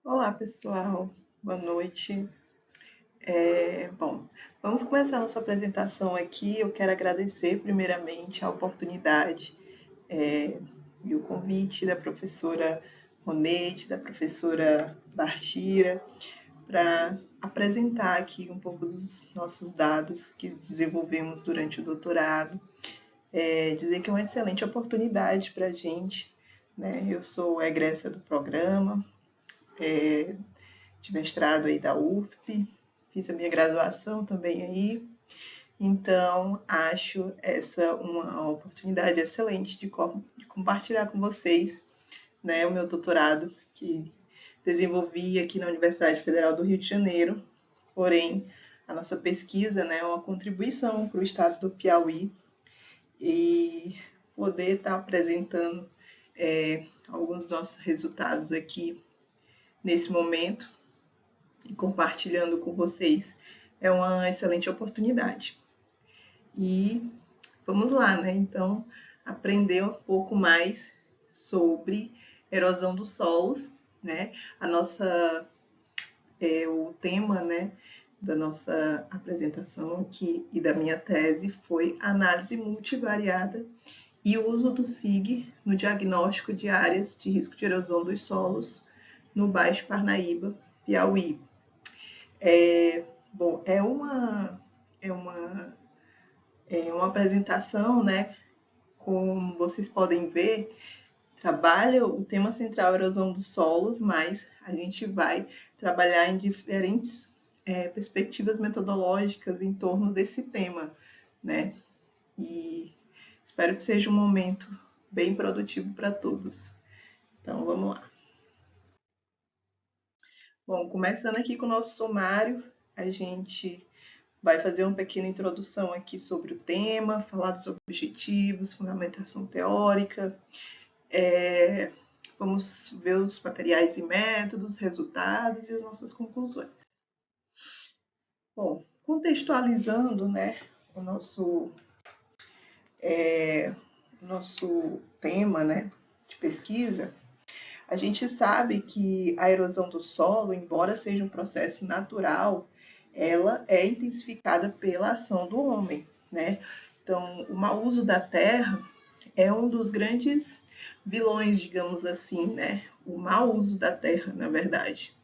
Olá, pessoal. Boa noite. Bom, vamos começar nossa apresentação aqui. Eu quero agradecer primeiramente a oportunidade e o convite da professora Ronete, da professora Bartira, para apresentar aqui um pouco dos nossos dados que desenvolvemos durante o doutorado. Dizer que é uma excelente oportunidade para a gente, né? Eu sou egressa do programa, de mestrado aí da UFP, fiz a minha graduação também aí, então acho essa uma oportunidade excelente de compartilhar com vocês, né, o meu doutorado que desenvolvi aqui na Universidade Federal do Rio de Janeiro, porém a nossa pesquisa, né, é uma contribuição para o estado do Piauí e poder estar apresentando alguns dos nossos resultados aqui nesse momento e compartilhando com vocês é uma excelente oportunidade. E vamos lá, né? Então, aprender um pouco mais sobre erosão dos solos, né? A nossa, o tema, né, da nossa apresentação aqui e da minha tese foi análise multivariada e uso do SIG no diagnóstico de áreas de risco de erosão dos solos no Baixo Parnaíba, Piauí. Bom, é uma apresentação, né? Como vocês podem ver, trabalha o tema central erosão dos solos, mas a gente vai trabalhar em diferentes perspectivas metodológicas em torno desse tema, né? E espero que seja um momento bem produtivo para todos. Então, vamos lá. Bom, começando aqui com o nosso sumário, a gente vai fazer uma pequena introdução aqui sobre o tema, falar dos objetivos, fundamentação teórica, vamos ver os materiais e métodos, resultados e as nossas conclusões. Bom, contextualizando, né, o nosso tema, né, de pesquisa, a gente sabe que a erosão do solo, embora seja um processo natural, ela é intensificada pela ação do homem, né? Então, o mau uso da terra é um dos grandes vilões, digamos assim, né? O mau uso da terra, na verdade.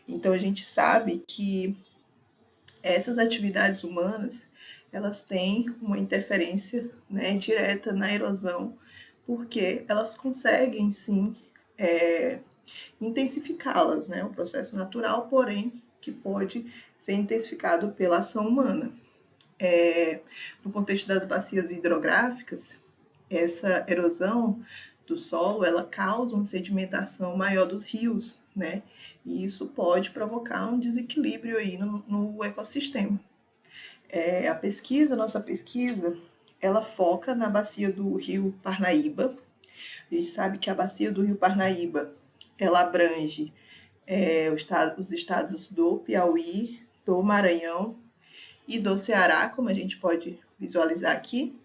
Então, a gente sabe que essas atividades humanas, elas têm uma interferência, né, direta na erosão, porque elas conseguem, sim, é, intensificá-las, né? Um processo natural, porém, que pode ser intensificado pela ação humana. No contexto das bacias hidrográficas, essa erosão do solo, ela causa uma sedimentação maior dos rios, né? E isso pode provocar um desequilíbrio aí no ecossistema. Nossa pesquisa, ela foca na bacia do rio Parnaíba. A gente sabe que a bacia do rio Parnaíba, ela abrange os estados do Piauí, do Maranhão e do Ceará, como a gente pode visualizar aqui,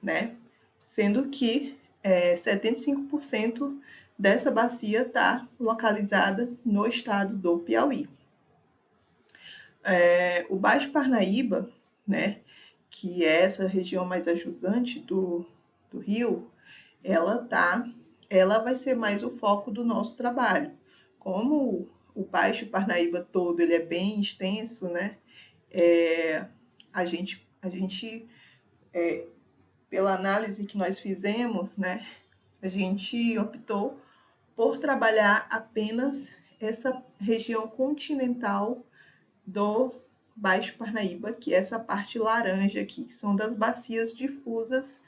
né? Sendo que 75% dessa bacia está localizada no estado do Piauí. O Baixo Parnaíba, né, que é essa região mais ajusante do rio, ela vai ser mais o foco do nosso trabalho. Como o Baixo Parnaíba todo ele é bem extenso, né? A gente pela análise que nós fizemos, né, a gente optou por trabalhar apenas essa região continental do Baixo Parnaíba, que é essa parte laranja aqui, que são das bacias difusas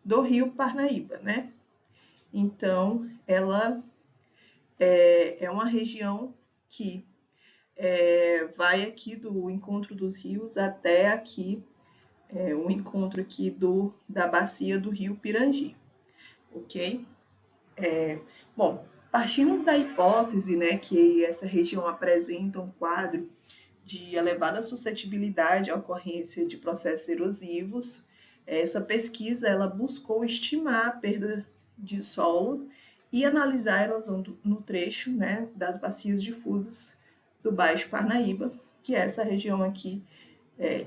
do rio Parnaíba, né? Então, ela é uma região que vai aqui do encontro dos rios até aqui, o encontro aqui da bacia do rio Pirangi, ok? Bom, partindo da hipótese, né, que essa região apresenta um quadro de elevada suscetibilidade à ocorrência de processos erosivos, essa pesquisa ela buscou estimar a perda de solo e analisar a erosão no trecho, né, das bacias difusas do Baixo Parnaíba, que é essa região aqui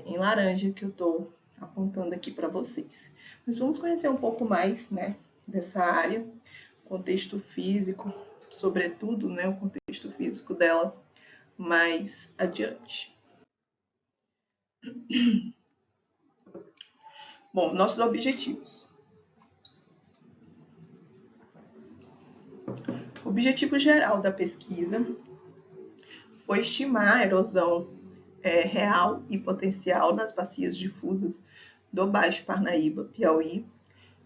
em laranja que eu estou apontando aqui para vocês. Mas vamos conhecer um pouco mais, né, dessa área, contexto físico, sobretudo, né, o contexto físico dela mais adiante. Bom, nossos objetivos. O objetivo geral da pesquisa foi estimar a erosão real e potencial nas bacias difusas do Baixo Parnaíba, Piauí,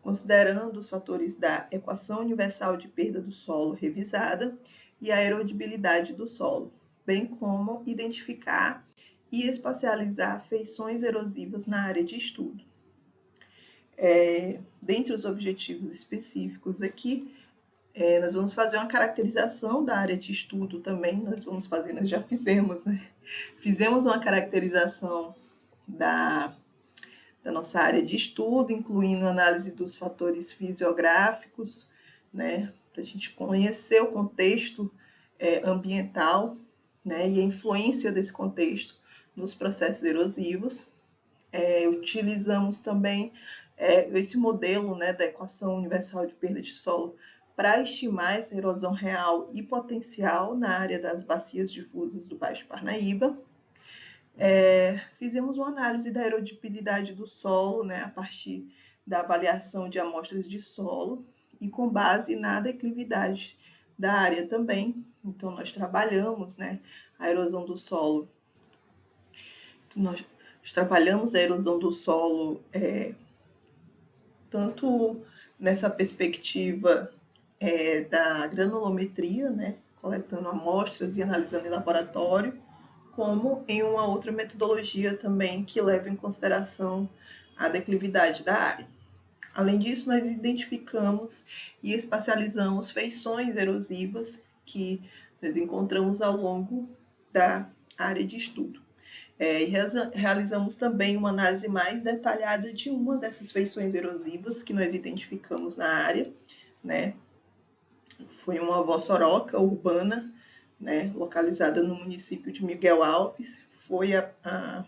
considerando os fatores da Equação Universal de Perda do Solo revisada e a erodibilidade do solo, bem como identificar e espacializar feições erosivas na área de estudo. Dentre os objetivos específicos aqui, nós vamos fazer uma caracterização da área de estudo também, nós já fizemos, né? Fizemos uma caracterização da nossa área de estudo, incluindo análise dos fatores fisiográficos, né? Para a gente conhecer o contexto ambiental, né? E a influência desse contexto nos processos erosivos. Utilizamos também esse modelo, né, da Equação Universal de Perda de Solo para estimar essa erosão real e potencial na área das bacias difusas do Baixo Parnaíba. Fizemos uma análise da erodibilidade do solo, né, a partir da avaliação de amostras de solo e com base na declividade da área também. Então, nós trabalhamos, né, a erosão do solo. Nós trabalhamos a erosão do solo tanto nessa perspectiva da granulometria, né, coletando amostras e analisando em laboratório, como em uma outra metodologia também que leva em consideração a declividade da área. Além disso, nós identificamos e espacializamos feições erosivas que nós encontramos ao longo da área de estudo. E realizamos também uma análise mais detalhada de uma dessas feições erosivas que nós identificamos na área, né? Foi uma vossoroca urbana, né, localizada no município de Miguel Alves. Foi a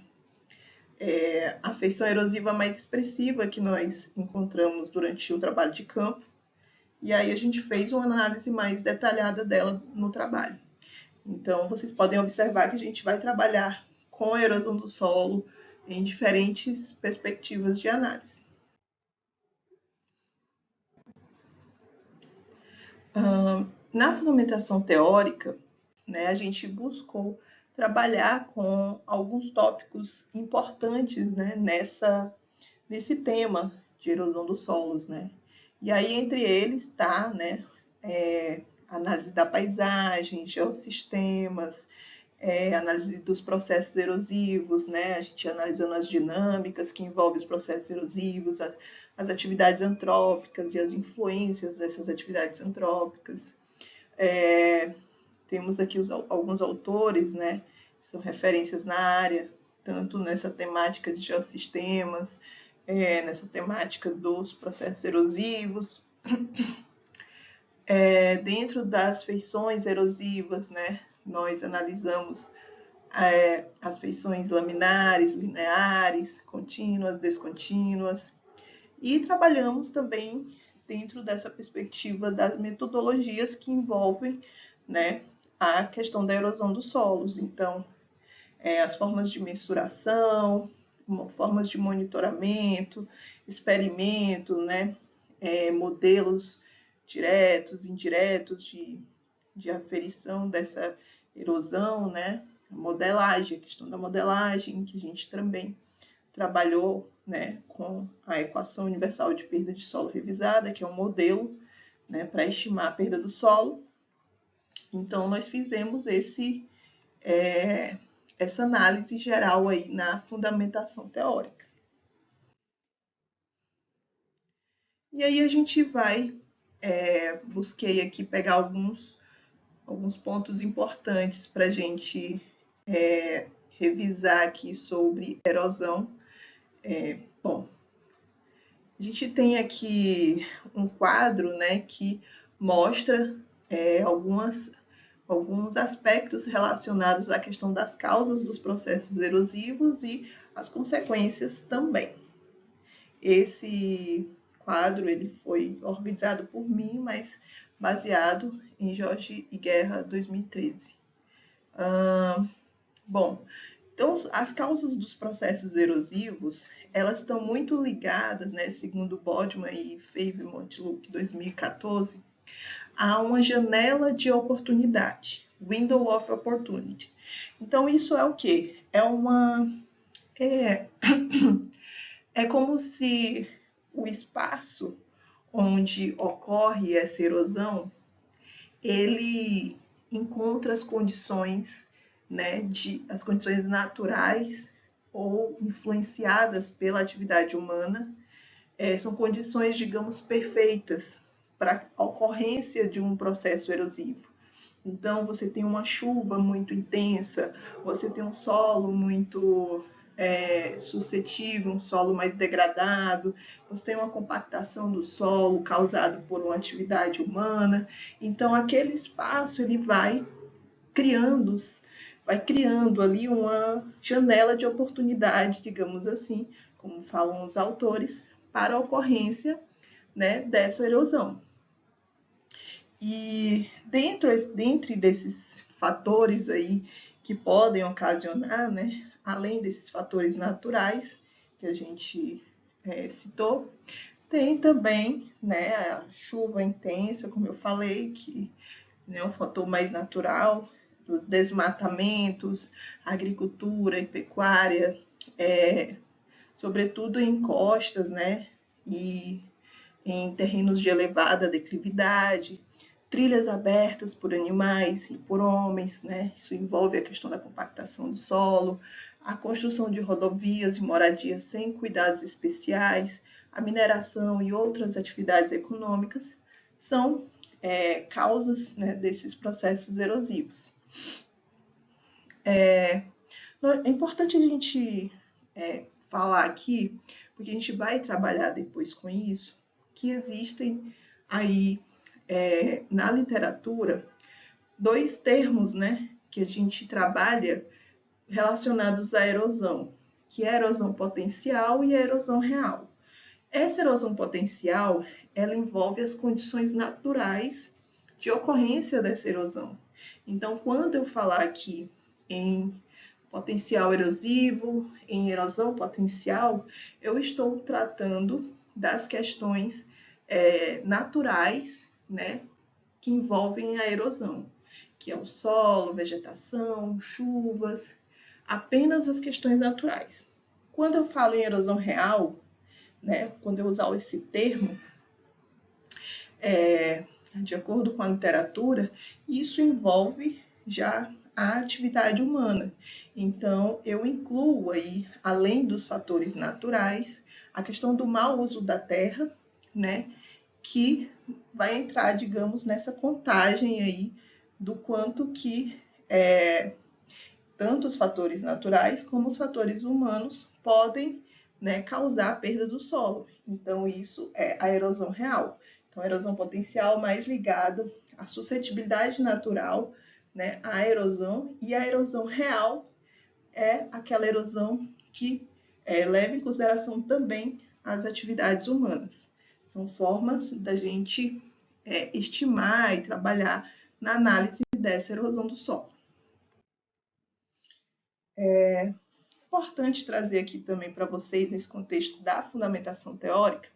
feição erosiva mais expressiva que nós encontramos durante o trabalho de campo. E aí a gente fez uma análise mais detalhada dela no trabalho. Então, vocês podem observar que a gente vai trabalhar com a erosão do solo em diferentes perspectivas de análise. Na fundamentação teórica, né, a gente buscou trabalhar com alguns tópicos importantes, né, nesse tema de erosão dos solos, né? E aí, entre eles, está, né, análise da paisagem, geossistemas, análise dos processos erosivos, né? A gente analisando as dinâmicas que envolvem os processos erosivos, as atividades antrópicas e as influências dessas atividades antrópicas. Temos aqui alguns autores, né, que são referências na área, tanto nessa temática de geossistemas, nessa temática dos processos erosivos. Dentro das feições erosivas, né, nós analisamos as feições laminares, lineares, contínuas, descontínuas, e trabalhamos também dentro dessa perspectiva das metodologias que envolvem, né, a questão da erosão dos solos. Então, as formas de mensuração, formas de monitoramento, experimento, né, modelos diretos, indiretos de aferição dessa erosão, né, modelagem, a questão da modelagem, que a gente também trabalhou, né, com a Equação Universal de Perda de Solo revisada, que é um modelo, né, para estimar a perda do solo. Então, nós fizemos essa análise geral aí na fundamentação teórica. E aí a gente vai, busquei aqui pegar alguns pontos importantes para a gente revisar aqui sobre erosão. Bom, a gente tem aqui um quadro, né, que mostra alguns aspectos relacionados à questão das causas dos processos erosivos e as consequências também. Esse quadro ele foi organizado por mim, mas baseado em Jorge e Guerra 2013. Bom, então as causas dos processos erosivos elas estão muito ligadas, né, segundo Bodman e Favre-Montluc 2014, a uma janela de oportunidade, window of opportunity. Então isso é o quê? É como se o espaço onde ocorre essa erosão, ele encontra as condições, né, as condições naturais ou influenciadas pela atividade humana, são condições, digamos, perfeitas para a ocorrência de um processo erosivo. Então, você tem uma chuva muito intensa, você tem um solo muito suscetível, um solo mais degradado, você tem uma compactação do solo causado por uma atividade humana. Então, aquele espaço ele vai criando ali uma janela de oportunidade, digamos assim, como falam os autores, para a ocorrência, né, dessa erosão. E dentre desses fatores aí que podem ocasionar, né, além desses fatores naturais que a gente citou, tem também, né, a chuva intensa, como eu falei, que é um fator mais natural, dos desmatamentos, agricultura e pecuária, sobretudo em costas, né, e em terrenos de elevada declividade, trilhas abertas por animais e por homens, né? Isso envolve a questão da compactação do solo, a construção de rodovias e moradias sem cuidados especiais, a mineração e outras atividades econômicas são causas, né, desses processos erosivos. É importante a gente falar aqui, porque a gente vai trabalhar depois com isso, que existem aí na literatura dois termos, né, que a gente trabalha relacionados à erosão, que é a erosão potencial e a erosão real. Essa erosão potencial, ela envolve as condições naturais de ocorrência dessa erosão. Então, quando eu falar aqui em potencial erosivo, em erosão potencial, eu estou tratando das questões naturais, né, que envolvem a erosão, que é o solo, vegetação, chuvas, apenas as questões naturais. Quando eu falo em erosão real, né, quando eu usar esse termo, de acordo com a literatura, isso envolve já a atividade humana. Então, eu incluo aí, além dos fatores naturais, a questão do mau uso da terra, né, que vai entrar, digamos, nessa contagem aí do quanto que tanto os fatores naturais como os fatores humanos podem, né, causar a perda do solo. Então, isso é a erosão real. Então, a erosão potencial mais ligada à suscetibilidade natural, né, à erosão, e a erosão real é aquela erosão que leva em consideração também as atividades humanas. São formas da gente estimar e trabalhar na análise dessa erosão do solo. É importante trazer aqui também para vocês, nesse contexto da fundamentação teórica,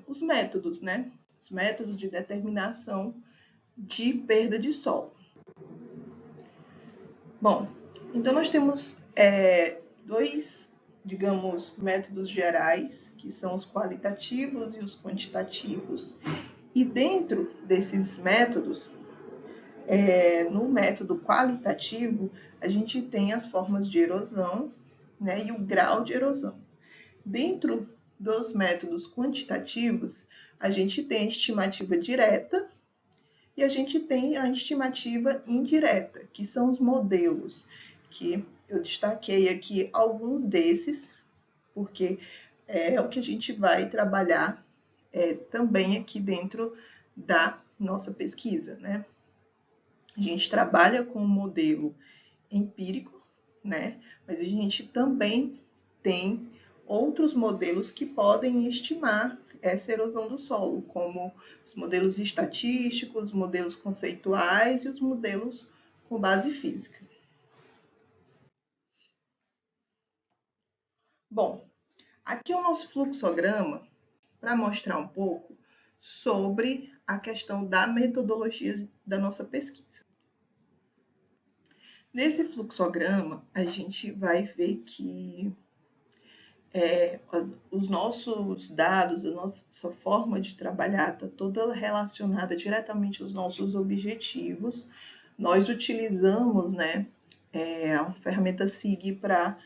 os métodos, né? Os métodos de determinação de perda de solo. Bom, então nós temos dois, digamos, métodos gerais, que são os qualitativos e os quantitativos. E dentro desses métodos, no método qualitativo, a gente tem as formas de erosão, né, e o grau de erosão. Dentro dos métodos quantitativos, a gente tem a estimativa direta e a gente tem a estimativa indireta, que são os modelos, que eu destaquei aqui alguns desses, porque é o que a gente vai trabalhar também aqui dentro da nossa pesquisa, né? A gente trabalha com um modelo empírico, né? Mas a gente também tem outros modelos que podem estimar essa erosão do solo, como os modelos estatísticos, os modelos conceituais e os modelos com base física. Bom, aqui é o nosso fluxograma para mostrar um pouco sobre a questão da metodologia da nossa pesquisa. Nesse fluxograma, a gente vai ver que os nossos dados, a nossa forma de trabalhar está toda relacionada diretamente aos nossos objetivos. Nós utilizamos, né, a ferramenta SIG para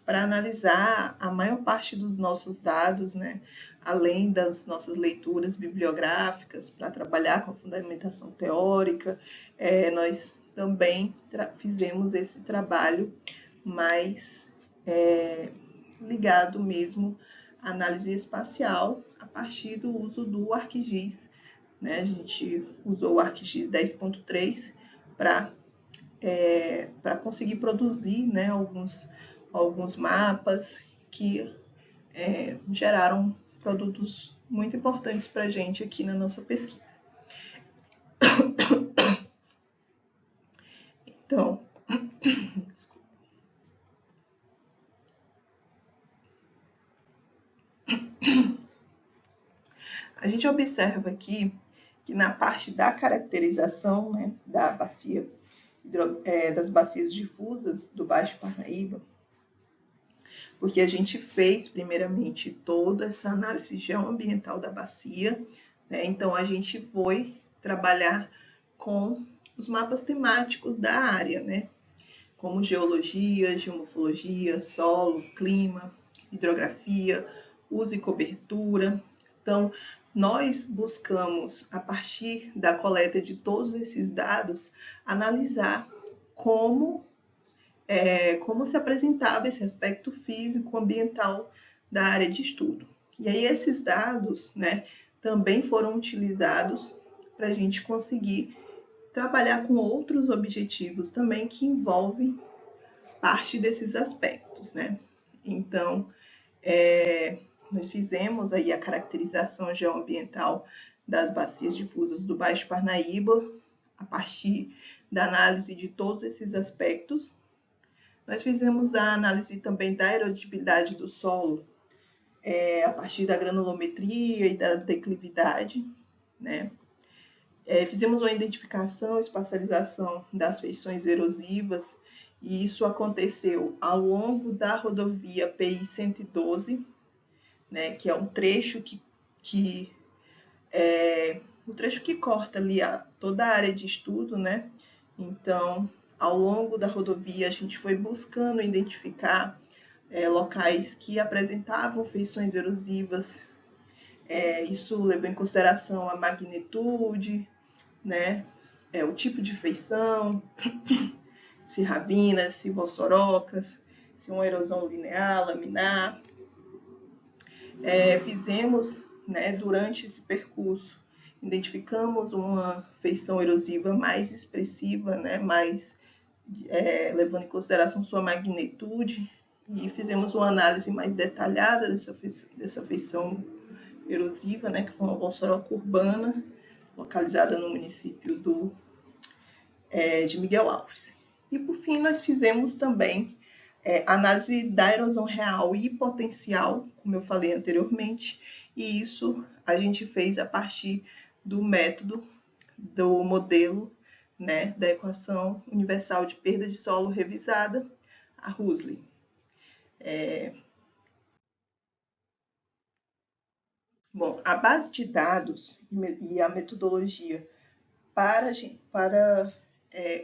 analisar a maior parte dos nossos dados, né, além das nossas leituras bibliográficas, para trabalhar com a fundamentação teórica. Nós também fizemos esse trabalho mais ligado mesmo à análise espacial a partir do uso do ArcGIS, né? A gente usou o ArcGIS 10.3 para conseguir produzir, né, alguns mapas que geraram produtos muito importantes para a gente aqui na nossa pesquisa. Então, a gente observa aqui que na parte da caracterização, né, da bacia, das bacias difusas do Baixo Parnaíba, porque a gente fez primeiramente toda essa análise geoambiental da bacia, né, então a gente foi trabalhar com os mapas temáticos da área, né, como geologia, geomorfologia, solo, clima, hidrografia, uso e cobertura. Então, nós buscamos, a partir da coleta de todos esses dados, analisar como se apresentava esse aspecto físico, ambiental da área de estudo. E aí esses dados, né, também foram utilizados para a gente conseguir trabalhar com outros objetivos também que envolvem parte desses aspectos, né? Então, nós fizemos aí a caracterização geoambiental das bacias difusas do Baixo Parnaíba, a partir da análise de todos esses aspectos. Nós fizemos a análise também da erodibilidade do solo, a partir da granulometria e da declividade, né? Fizemos uma identificação e espacialização das feições erosivas, e isso aconteceu ao longo da rodovia PI 112, né, que é um trecho o trecho que corta ali toda a área de estudo, né? Então, ao longo da rodovia, a gente foi buscando identificar locais que apresentavam feições erosivas. Isso levou em consideração a magnitude, né? O tipo de feição, se ravinas, se vossorocas, se uma erosão linear, laminar. Fizemos, né, durante esse percurso, identificamos uma feição erosiva mais expressiva, né, levando em consideração sua magnitude, e fizemos uma análise mais detalhada dessa feição erosiva, né, que foi uma vossoroca urbana, localizada no município de Miguel Alves. E, por fim, nós fizemos também análise da erosão real e potencial, como eu falei anteriormente, e isso a gente fez a partir do método do modelo, né, da equação universal de perda de solo revisada, a Huxley. Bom, a base de dados e a metodologia para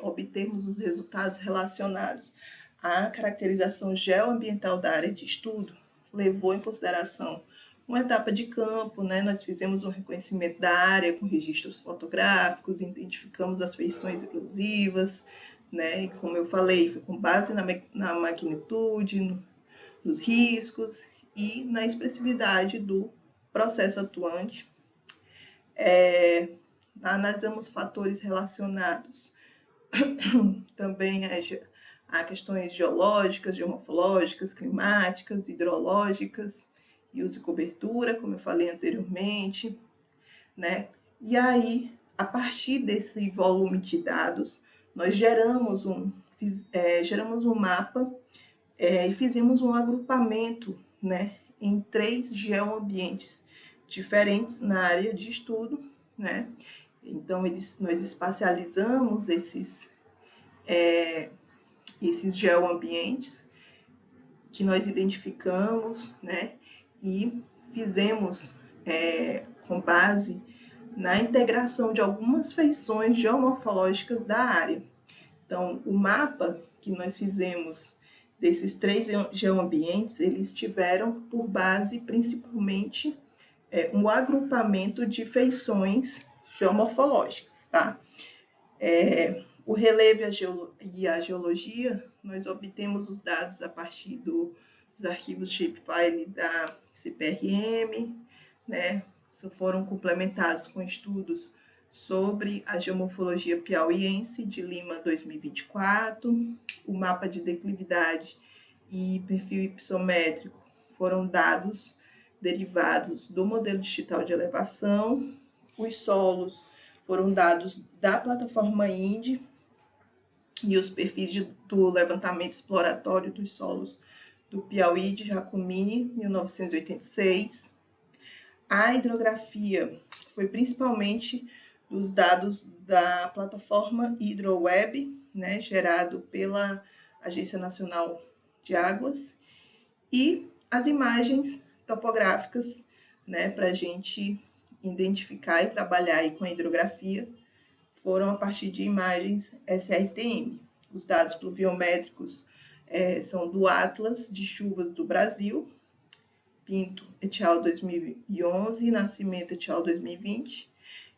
obtermos os resultados relacionados à caracterização geoambiental da área de estudo levou em consideração uma etapa de campo, né? Nós fizemos um reconhecimento da área com registros fotográficos, identificamos as feições erosivas, né? E como eu falei, foi com base na magnitude, nos riscos e na expressividade do processo atuante. Analisamos fatores relacionados também a questões geológicas, geomorfológicas, climáticas, hidrológicas e uso e cobertura, como eu falei anteriormente, né? E aí, a partir desse volume de dados, nós geramos um mapa e fizemos um agrupamento, né, em 3 geoambientes diferentes na área de estudo, né? Então, nós espacializamos esses geoambientes que nós identificamos, né? E fizemos com base na integração de algumas feições geomorfológicas da área. Então, o mapa que nós fizemos desses 3 geoambientes, eles tiveram por base principalmente um agrupamento de feições geomorfológicas, tá? O relevo e a geologia, nós obtemos os dados a partir dos arquivos shapefile da CPRM, né? Foram complementados com estudos sobre a geomorfologia piauiense de Lima 2024, o mapa de declividade e perfil hipossométrico foram dados derivados do modelo digital de elevação, os solos foram dados da plataforma INDE e os perfis do levantamento exploratório dos solos do Piauí de Jacomini, 1986. A hidrografia foi principalmente dos dados da plataforma HidroWeb, né, gerado pela Agência Nacional de Águas, e as imagens topográficas, né, para a gente identificar e trabalhar aí com a hidrografia, foram a partir de imagens SRTM. Os dados pluviométricos são do Atlas de Chuvas do Brasil, Pinto et al. 2011, Nascimento et al. 2020,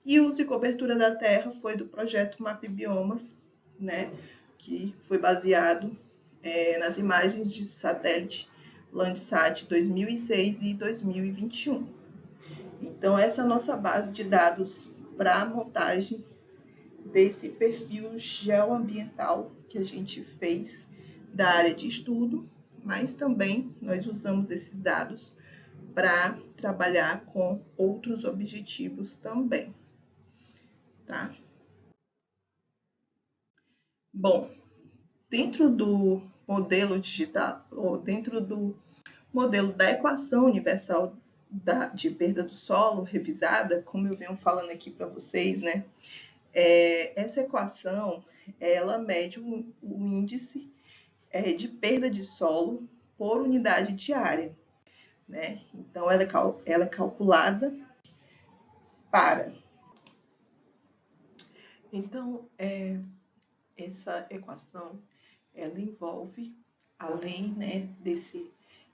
e uso e cobertura da terra foi do projeto MapBiomas, né, que foi baseado nas imagens de satélite Landsat 2006 e 2021. Então, essa é a nossa base de dados para a montagem desse perfil geoambiental que a gente fez da área de estudo, mas também nós usamos esses dados para trabalhar com outros objetivos também, tá? Bom, dentro do modelo digital, ou dentro do modelo da equação universal de perda do solo revisada, como eu venho falando aqui para vocês, né? Essa equação, ela mede o índice de perda de solo por unidade de área, né? Então, ela é calculada para... Então, essa equação, ela envolve, além, né, desse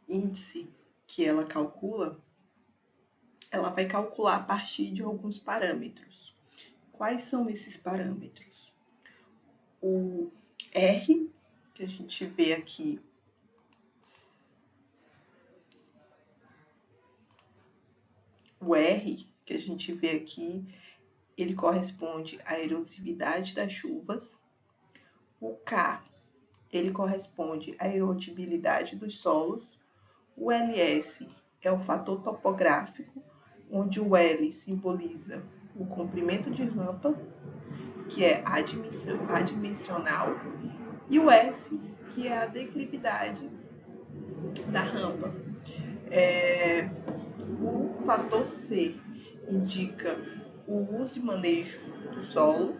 índice que ela calcula, ela vai calcular a partir de alguns parâmetros. Quais são esses parâmetros? O R, que a gente vê aqui, ele corresponde à erosividade das chuvas. O K, ele corresponde à erodibilidade dos solos. O LS é o fator topográfico, onde o L simboliza o comprimento de rampa, que é adimensional, e o S, que é a declividade da rampa. O fator C indica o uso e manejo do solo,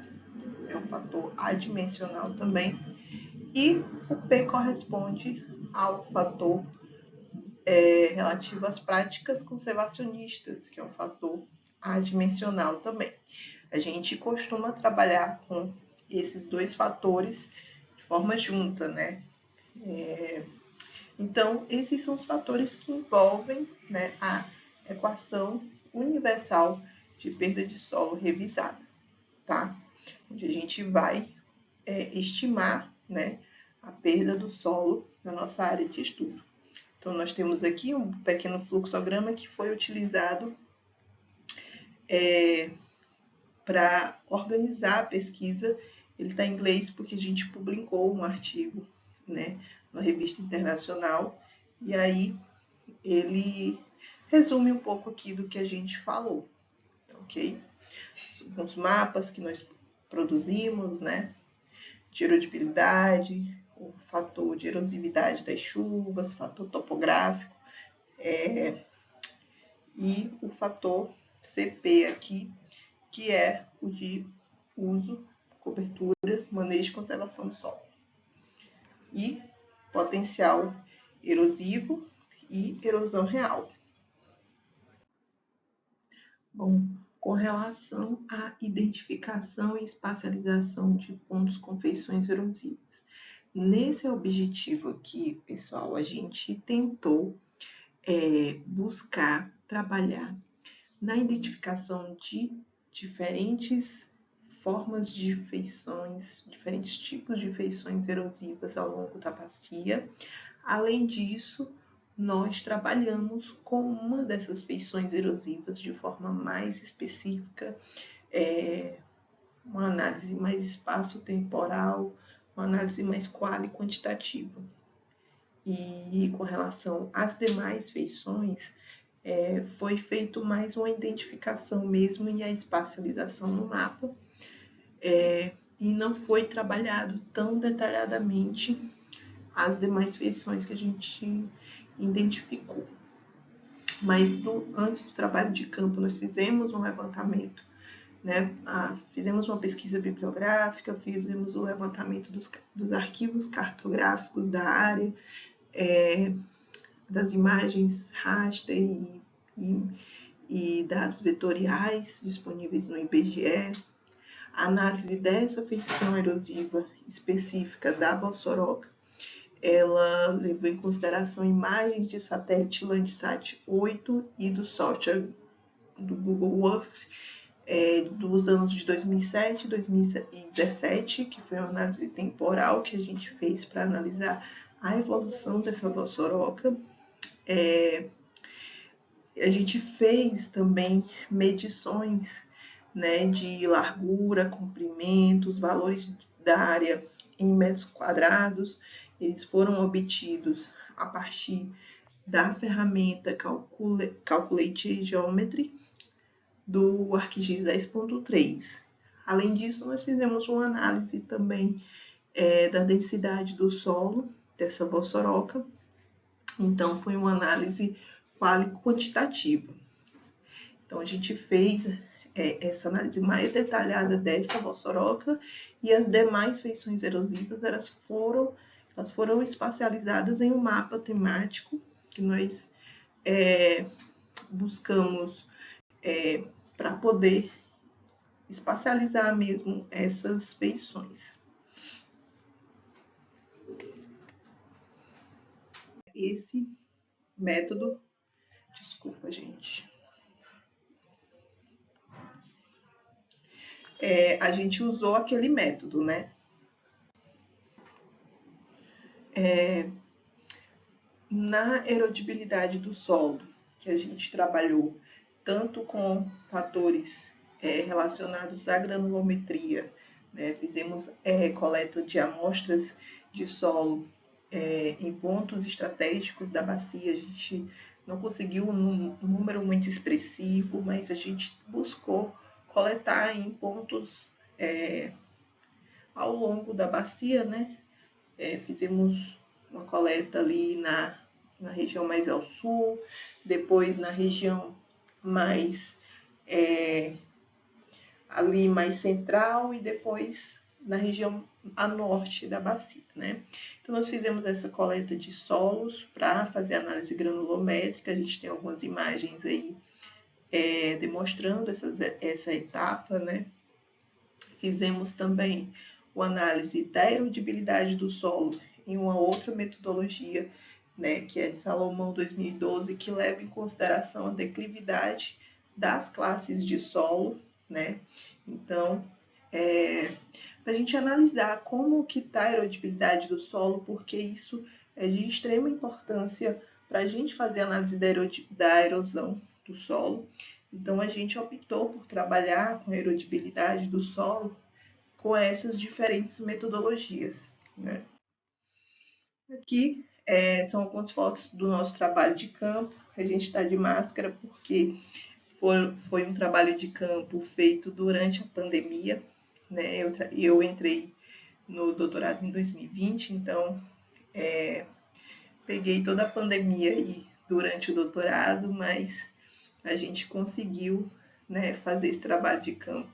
é um fator adimensional também, e o P corresponde ao fator relativo às práticas conservacionistas, que é um fator adimensional também. A gente costuma trabalhar com esses 2 fatores de forma junta, né? Então, esses são os fatores que envolvem, né, a equação universal de perda de solo revisada, tá? Onde a gente vai estimar, né, a perda do solo na nossa área de estudo. Então, nós temos aqui um pequeno fluxograma que foi utilizado para organizar a pesquisa, ele está em inglês porque a gente publicou um artigo, né, na revista internacional, e aí ele resume um pouco aqui do que a gente falou, ok? Os mapas que nós produzimos, né, de erodibilidade, o fator de erosividade das chuvas, fator topográfico, e o fator CP aqui, que é o de uso, cobertura, manejo e conservação do solo. E potencial erosivo e erosão real. Bom, com relação à identificação e espacialização de pontos com feições erosivas. Nesse objetivo aqui, pessoal, a gente tentou buscar trabalhar na identificação de diferentes formas de feições, diferentes tipos de feições erosivas ao longo da bacia. Além disso, nós trabalhamos com uma dessas feições erosivas de forma mais específica, uma análise mais espaço-temporal, uma análise mais qual e quantitativa. E com relação às demais feições, foi feito mais uma identificação mesmo e a espacialização no mapa, e não foi trabalhado tão detalhadamente as demais feições que a gente identificou. Mas antes do trabalho de campo, nós fizemos um levantamento, né? Fizemos uma pesquisa bibliográfica, fizemos o levantamento dos arquivos cartográficos da área, das imagens raster e das vetoriais disponíveis no IBGE, a análise dessa feição erosiva específica da Bossoroca, ela levou em consideração imagens de satélite Landsat 8 e do software do Google Earth dos anos de 2007 e 2017, que foi uma análise temporal que a gente fez para analisar a evolução dessa Bossoroca. A gente fez também medições, né, de largura, comprimento, os valores da área em metros quadrados. Eles foram obtidos a partir da ferramenta Calculate Geometry do ArcGIS 10.3. Além disso, nós fizemos uma análise também da densidade do solo dessa Bossoroca. Então, foi uma análise quantitativa. Então, a gente fez essa análise mais detalhada dessa Bossoroca, e as demais feições erosivas elas foram espacializadas em um mapa temático que nós buscamos para poder espacializar mesmo essas feições. Esse método, desculpa, gente, a gente usou aquele método, né? Na erodibilidade do solo, que a gente trabalhou tanto com fatores relacionados à granulometria, né? Fizemos coleta de amostras de solo em pontos estratégicos da bacia. A gente não conseguiu um número muito expressivo, mas a gente buscou coletar em pontos ao longo da bacia, né? Fizemos uma coleta ali na região mais ao sul, depois na região mais ali mais central, e depois na região a norte da bacia, né? Então, nós fizemos essa coleta de solos para fazer análise granulométrica. A gente tem algumas imagens aí demonstrando essa etapa, né? Fizemos também a análise da erodibilidade do solo em uma outra metodologia, né, que é de Salomão 2012, que leva em consideração a declividade das classes de solo, né? Então, para a gente analisar como que está a erodibilidade do solo, porque isso é de extrema importância para a gente fazer a análise da erosão do solo. Então, a gente optou por trabalhar com a erodibilidade do solo com essas diferentes metodologias, né? Aqui são algumas fotos do nosso trabalho de campo. A gente está de máscara porque foi um trabalho de campo feito durante a pandemia, né? Eu entrei no doutorado em 2020, então peguei toda a pandemia aí durante o doutorado, mas a gente conseguiu, né, fazer esse trabalho de campo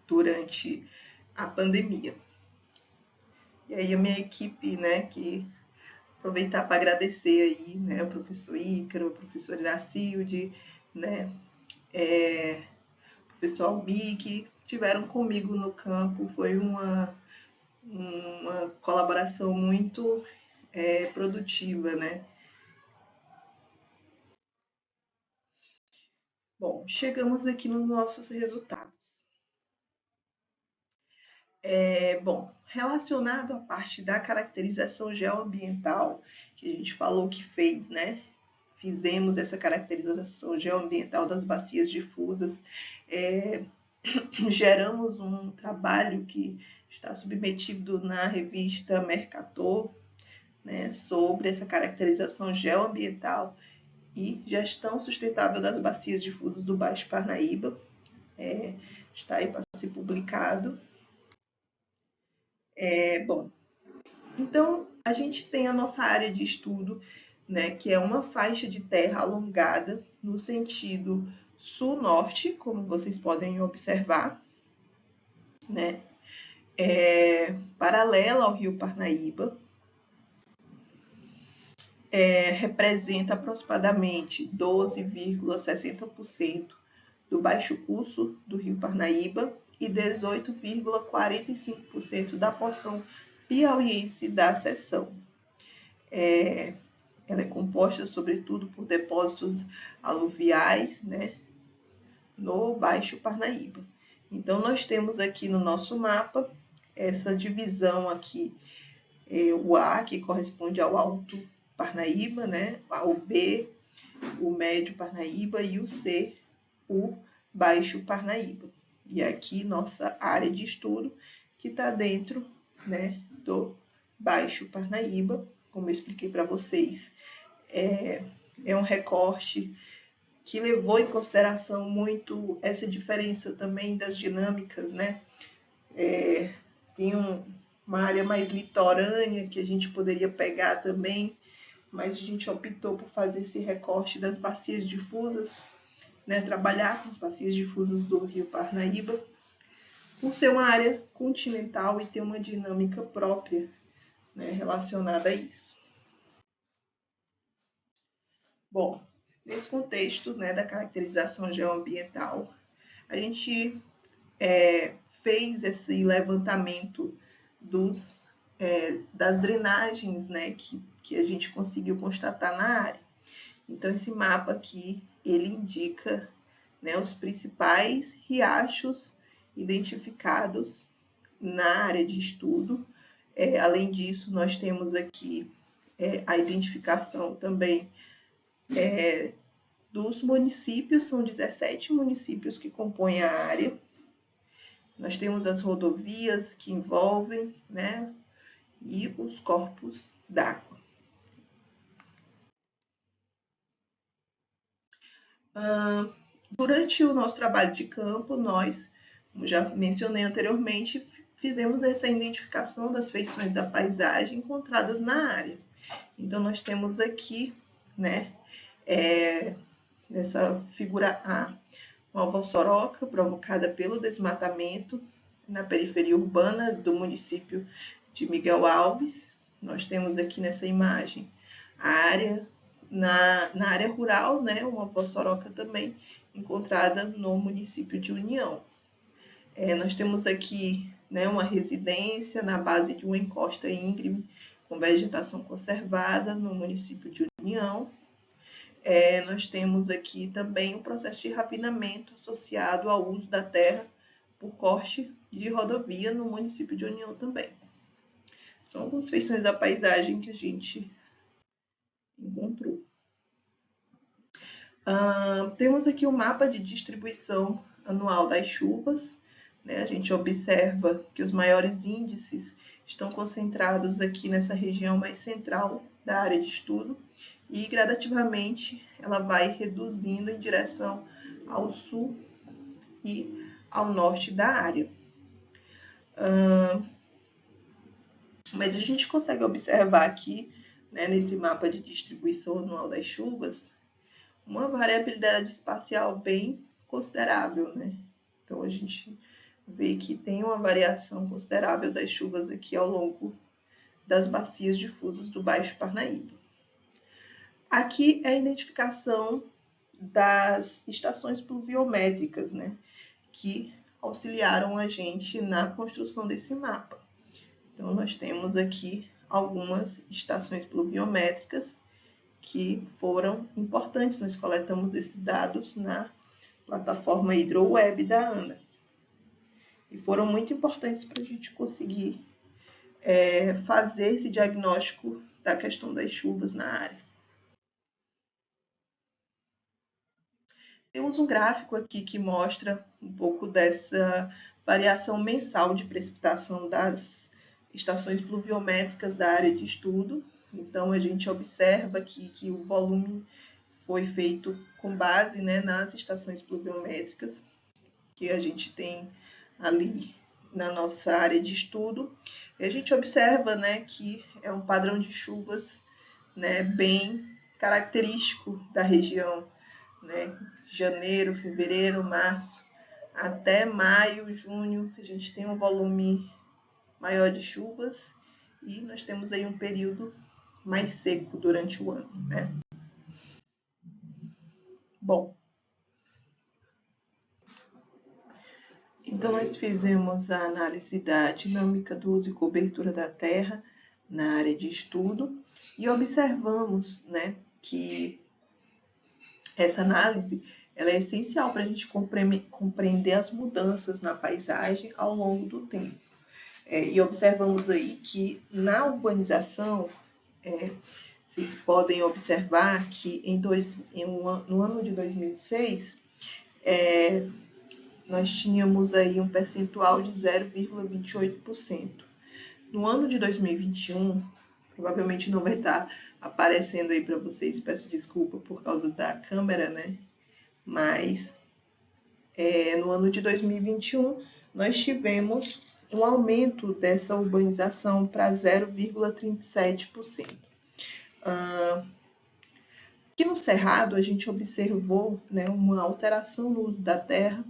durante a pandemia. E aí a minha equipe, né, que aproveitar para agradecer aí, né, o professor Ícaro, o professor Iracilde, né, o professor Albi, que tiveram comigo no campo. Foi uma colaboração muito produtiva, né? Bom, chegamos aqui nos nossos resultados. Bom, relacionado à parte da caracterização geoambiental, que a gente falou que fez, né? Fizemos essa caracterização geoambiental das bacias difusas, geramos um trabalho que está submetido na revista Mercator, né, sobre essa caracterização geoambiental e gestão sustentável das bacias difusas do Baixo Parnaíba. Está aí para ser publicado. Bom, então a gente tem a nossa área de estudo, né, que é uma faixa de terra alongada no sentido sul-norte, como vocês podem observar, né, paralela ao rio Parnaíba, representa aproximadamente 12,60% do baixo curso do rio Parnaíba e 18,45% da porção piauiense da seção. Ela é composta, sobretudo, por depósitos aluviais, né, no Baixo Parnaíba. Então, nós temos aqui no nosso mapa essa divisão aqui, o A, que corresponde ao Alto Parnaíba, né, o B, o Médio Parnaíba, e o C, o Baixo Parnaíba. E aqui nossa área de estudo, que está dentro, né, do Baixo Parnaíba, como eu expliquei para vocês, é um recorte que levou em consideração muito essa diferença também das dinâmicas, né? Tem uma área mais litorânea que a gente poderia pegar também, mas a gente optou por fazer esse recorte das bacias difusas, né? Trabalhar com as bacias difusas do rio Parnaíba, por ser uma área continental e ter uma dinâmica própria, né, relacionada a isso. Bom, nesse contexto, né, da caracterização geoambiental, a gente fez esse levantamento das drenagens, né, que a gente conseguiu constatar na área. Então, esse mapa aqui, ele indica, né, os principais riachos identificados na área de estudo. Além disso, nós temos aqui a identificação também dos municípios, são 17 municípios que compõem a área. Nós temos as rodovias que envolvem, né, e os corpos d'água. Durante o nosso trabalho de campo, nós, como já mencionei anteriormente, fizemos essa identificação das feições da paisagem encontradas na área. Então, nós temos aqui, né, nessa figura A, uma vossoroca provocada pelo desmatamento na periferia urbana do município de Miguel Alves. Nós temos aqui nessa imagem a área, na área rural, né, uma vossoroca também encontrada no município de União. Nós temos aqui, né, uma residência na base de uma encosta íngreme com vegetação conservada no município de União. Nós temos aqui também o processo de rafinamento associado ao uso da terra por corte de rodovia no município de União também. São algumas feições da paisagem que a gente encontrou. Temos aqui o mapa de distribuição anual das chuvas, né? A gente observa que os maiores índices estão concentrados aqui nessa região mais central da área de estudo e gradativamente ela vai reduzindo em direção ao sul e ao norte da área. Mas a gente consegue observar aqui, né, nesse mapa de distribuição anual das chuvas, uma variabilidade espacial bem considerável, né? Então a gente vê que tem uma variação considerável das chuvas aqui ao longo das bacias difusas do Baixo Parnaíba. Aqui é a identificação das estações pluviométricas, né, que auxiliaram a gente na construção desse mapa. Então nós temos aqui algumas estações pluviométricas que foram importantes. Nós coletamos esses dados na plataforma HidroWeb da ANA. E foram muito importantes para a gente conseguir fazer esse diagnóstico da questão das chuvas na área. Temos um gráfico aqui que mostra um pouco dessa variação mensal de precipitação das estações pluviométricas da área de estudo. Então, a gente observa aqui que o volume foi feito com base, né, nas estações pluviométricas que a gente tem ali na nossa área de estudo. E a gente observa, né, que é um padrão de chuvas, né, bem característico da região, né? Janeiro, fevereiro, março, até maio, junho, a gente tem um volume maior de chuvas e nós temos aí um período mais seco durante o ano, né? Bom, então nós fizemos a análise da dinâmica do uso e cobertura da terra na área de estudo e observamos, né, que essa análise ela é essencial para a gente compreender as mudanças na paisagem ao longo do tempo. E observamos aí que na urbanização, vocês podem observar que no ano de 2006, nós tínhamos aí um percentual de 0,28%. No ano de 2021, provavelmente não vai estar aparecendo aí para vocês, peço desculpa por causa da câmera, né? Mas no ano de 2021 nós tivemos um aumento dessa urbanização para 0,37%. Aqui no Cerrado a gente observou, né, uma alteração no uso da terra.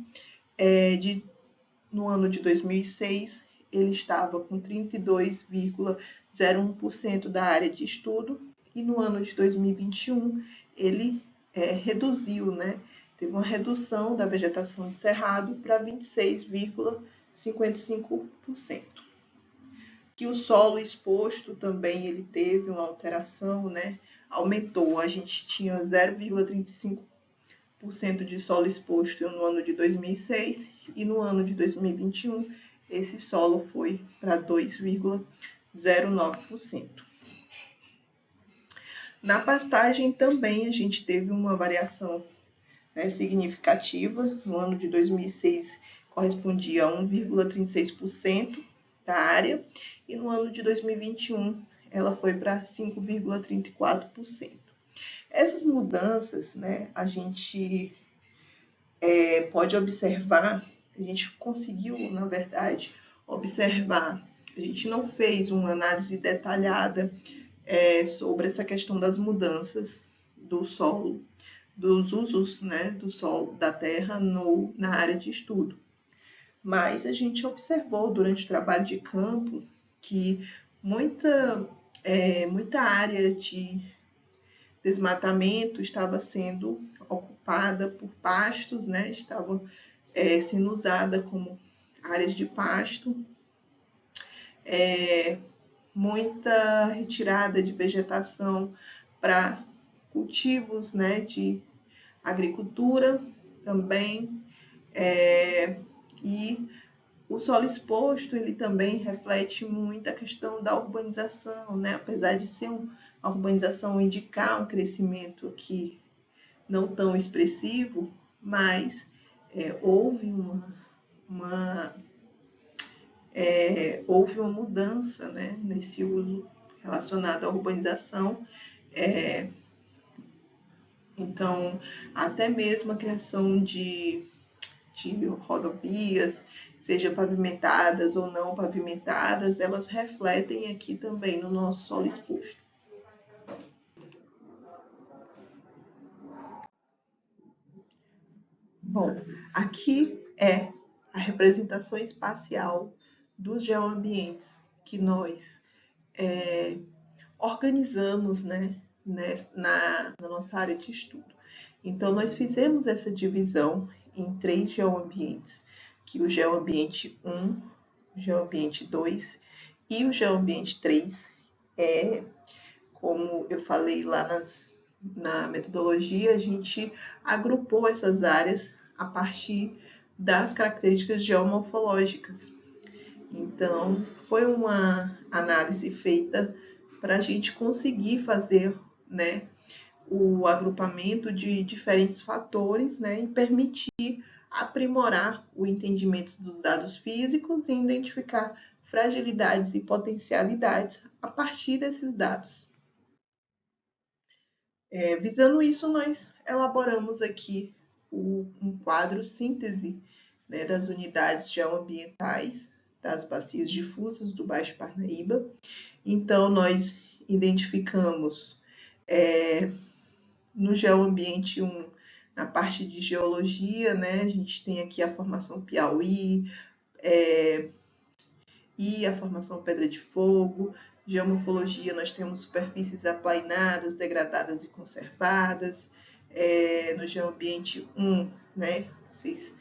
No ano de 2006 ele estava com 32,01% da área de estudo e no ano de 2021 ele reduziu, né? Teve uma redução da vegetação de cerrado para 26,55%. Que o solo exposto também ele teve uma alteração, né? Aumentou, a gente tinha 0,35% de solo exposto no ano de 2006 e no ano de 2021 esse solo foi para 2,09%. Na pastagem também a gente teve uma variação, né, significativa. No ano de 2006 correspondia a 1,36% da área e no ano de 2021 ela foi para 5,34%. Essas mudanças, né, a gente pode observar, a gente conseguiu, na verdade, observar, a gente não fez uma análise detalhada sobre essa questão das mudanças do solo, dos usos, né, do solo, da terra na área de estudo. Mas a gente observou durante o trabalho de campo que muita área de desmatamento estava sendo ocupada por pastos, né, estava sendo usada como áreas de pasto, muita retirada de vegetação para cultivos, né, de agricultura também, e o solo exposto ele também reflete muito a questão da urbanização, né? Apesar de ser uma urbanização indicar um crescimento aqui não tão expressivo, mas houve houve uma mudança, né, nesse uso relacionado à urbanização. Então, até mesmo a criação de rodovias, seja pavimentadas ou não pavimentadas, elas refletem aqui também no nosso solo exposto. Bom, aqui é a representação espacial dos geoambientes que nós organizamos, né, na nossa área de estudo. Então, nós fizemos essa divisão em 3 geoambientes, que o geoambiente 1, o geoambiente 2 e o geoambiente 3, como eu falei lá na metodologia, a gente agrupou essas áreas a partir das características geomorfológicas. Então, foi uma análise feita para a gente conseguir fazer, né, o agrupamento de diferentes fatores, né, e permitir aprimorar o entendimento dos dados físicos e identificar fragilidades e potencialidades a partir desses dados. Visando isso, nós elaboramos aqui um quadro síntese, né, das unidades geoambientais das bacias difusas do Baixo Parnaíba. Então, nós identificamos no geoambiente 1, na parte de geologia, né, a gente tem aqui a formação Piauí e a formação Pedra de Fogo. Geomorfologia, nós temos superfícies aplainadas, degradadas e conservadas. No geoambiente 1, né, vocês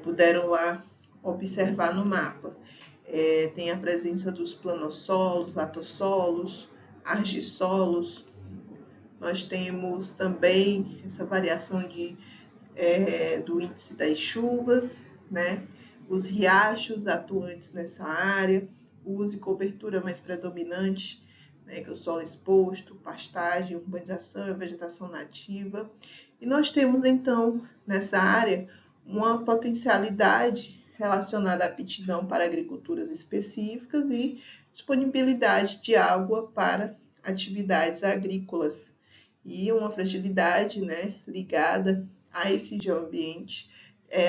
puderam lá observar no mapa. Tem a presença dos planossolos, latossolos, argissolos. Nós temos também essa variação do índice das chuvas, né? Os riachos atuantes nessa área, o uso e cobertura mais predominante, né, que é o solo exposto, pastagem, urbanização e vegetação nativa. E nós temos, então, nessa área, uma potencialidade relacionada à aptidão para agriculturas específicas e disponibilidade de água para atividades agrícolas. E uma fragilidade, né, ligada a esse geoambiente é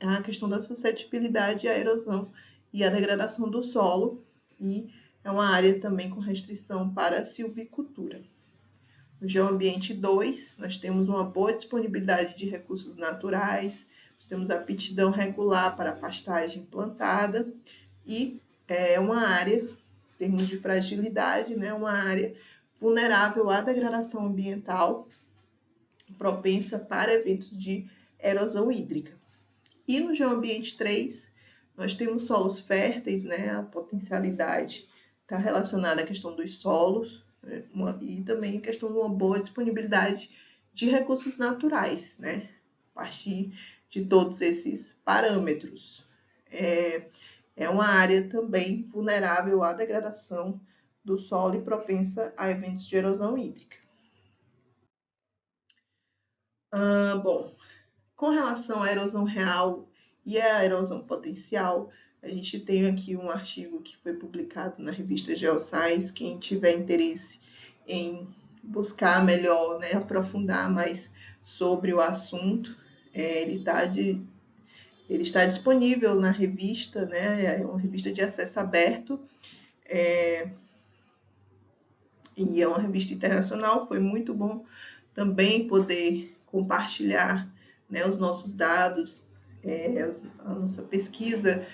a questão da suscetibilidade à erosão e à degradação do solo, e é uma área também com restrição para a silvicultura. No geoambiente 2, nós temos uma boa disponibilidade de recursos naturais, nós temos aptidão regular para a pastagem plantada e é uma área, em termos de fragilidade, né, uma área vulnerável à degradação ambiental, propensa para eventos de erosão hídrica. E no geoambiente 3, nós temos solos férteis, né, a potencialidade está relacionada à questão dos solos, né, e também a questão de uma boa disponibilidade de recursos naturais, né, a partir de todos esses parâmetros. É uma área também vulnerável à degradação do solo e propensa a eventos de erosão hídrica. Bom, com relação à erosão real e à erosão potencial, a gente tem aqui um artigo que foi publicado na revista Geoscience. Quem tiver interesse em buscar melhor, né, aprofundar mais sobre o assunto, ele está disponível na revista, né, é uma revista de acesso aberto, e é uma revista internacional. Foi muito bom também poder compartilhar, né, os nossos dados, a nossa pesquisa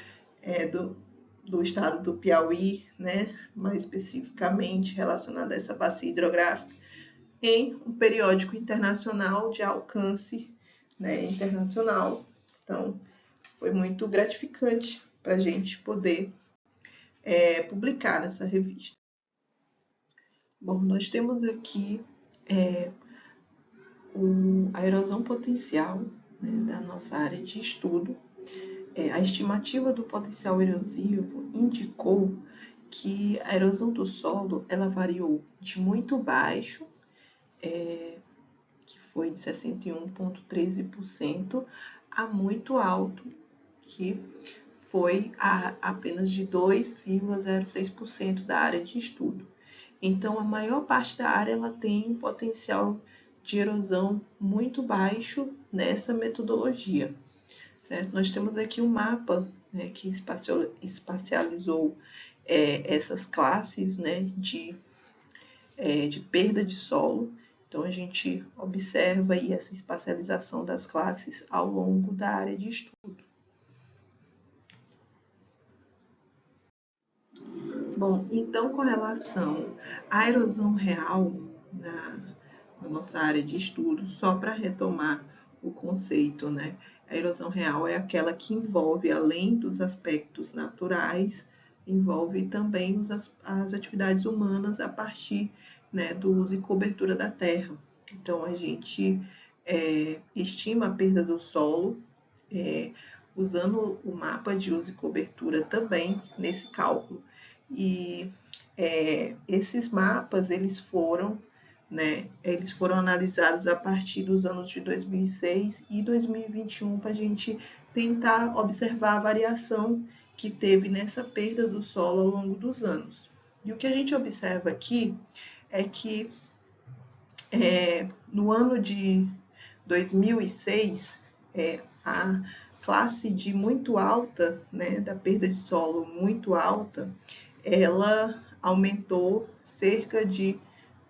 do estado do Piauí, né, mais especificamente relacionada a essa bacia hidrográfica, em um periódico internacional de alcance, né, internacional. Então, foi muito gratificante para a gente poder publicar nessa revista. Bom, nós temos aqui a erosão potencial, né, da nossa área de estudo. A estimativa do potencial erosivo indicou que a erosão do solo ela variou de muito baixo, que foi de 61,13% a muito alto, que foi apenas de 2,06% da área de estudo. Então, a maior parte da área ela tem um potencial de erosão muito baixo nessa metodologia, certo? Nós temos aqui um mapa, né, que espacializou essas classes, né, de perda de solo. Então, a gente observa aí essa espacialização das classes ao longo da área de estudo. Bom, então, com relação à erosão real na nossa área de estudo, só para retomar o conceito, né? A erosão real é aquela que envolve, além dos aspectos naturais, envolve também as atividades humanas a partir, né, do uso e cobertura da terra. Então, a gente estima a perda do solo usando o mapa de uso e cobertura também nesse cálculo. E esses mapas, eles foram analisados a partir dos anos de 2006 e 2021 para a gente tentar observar a variação que teve nessa perda do solo ao longo dos anos. E o que a gente observa aqui é que no ano de 2006, a classe de muito alta, né, da perda de solo muito alta, ela aumentou cerca de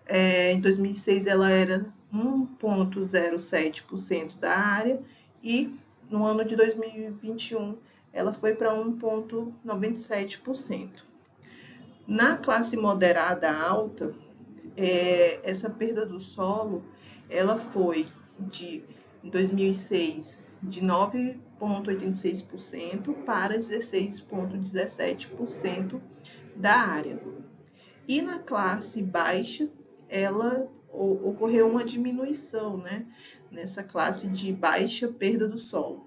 em 2006 ela era 1,07% da área e no ano de 2021 ela foi para 1,97%. Na classe moderada alta, essa perda do solo ela foi em 2006 de 9,86% para 16,17% da área. E na classe baixa, ocorreu uma diminuição, né, nessa classe de baixa perda do solo.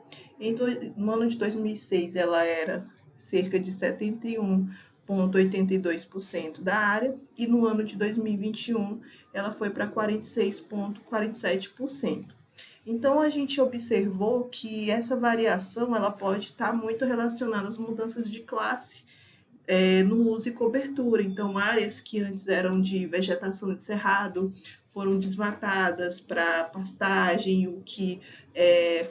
No ano de 2006, ela era cerca de 71,82% da área, e no ano de 2021, ela foi para 46,47%. Então, a gente observou que essa variação ela pode estar muito relacionada às mudanças de classe no uso e cobertura. Então, áreas que antes eram de vegetação de cerrado foram desmatadas para pastagem, o que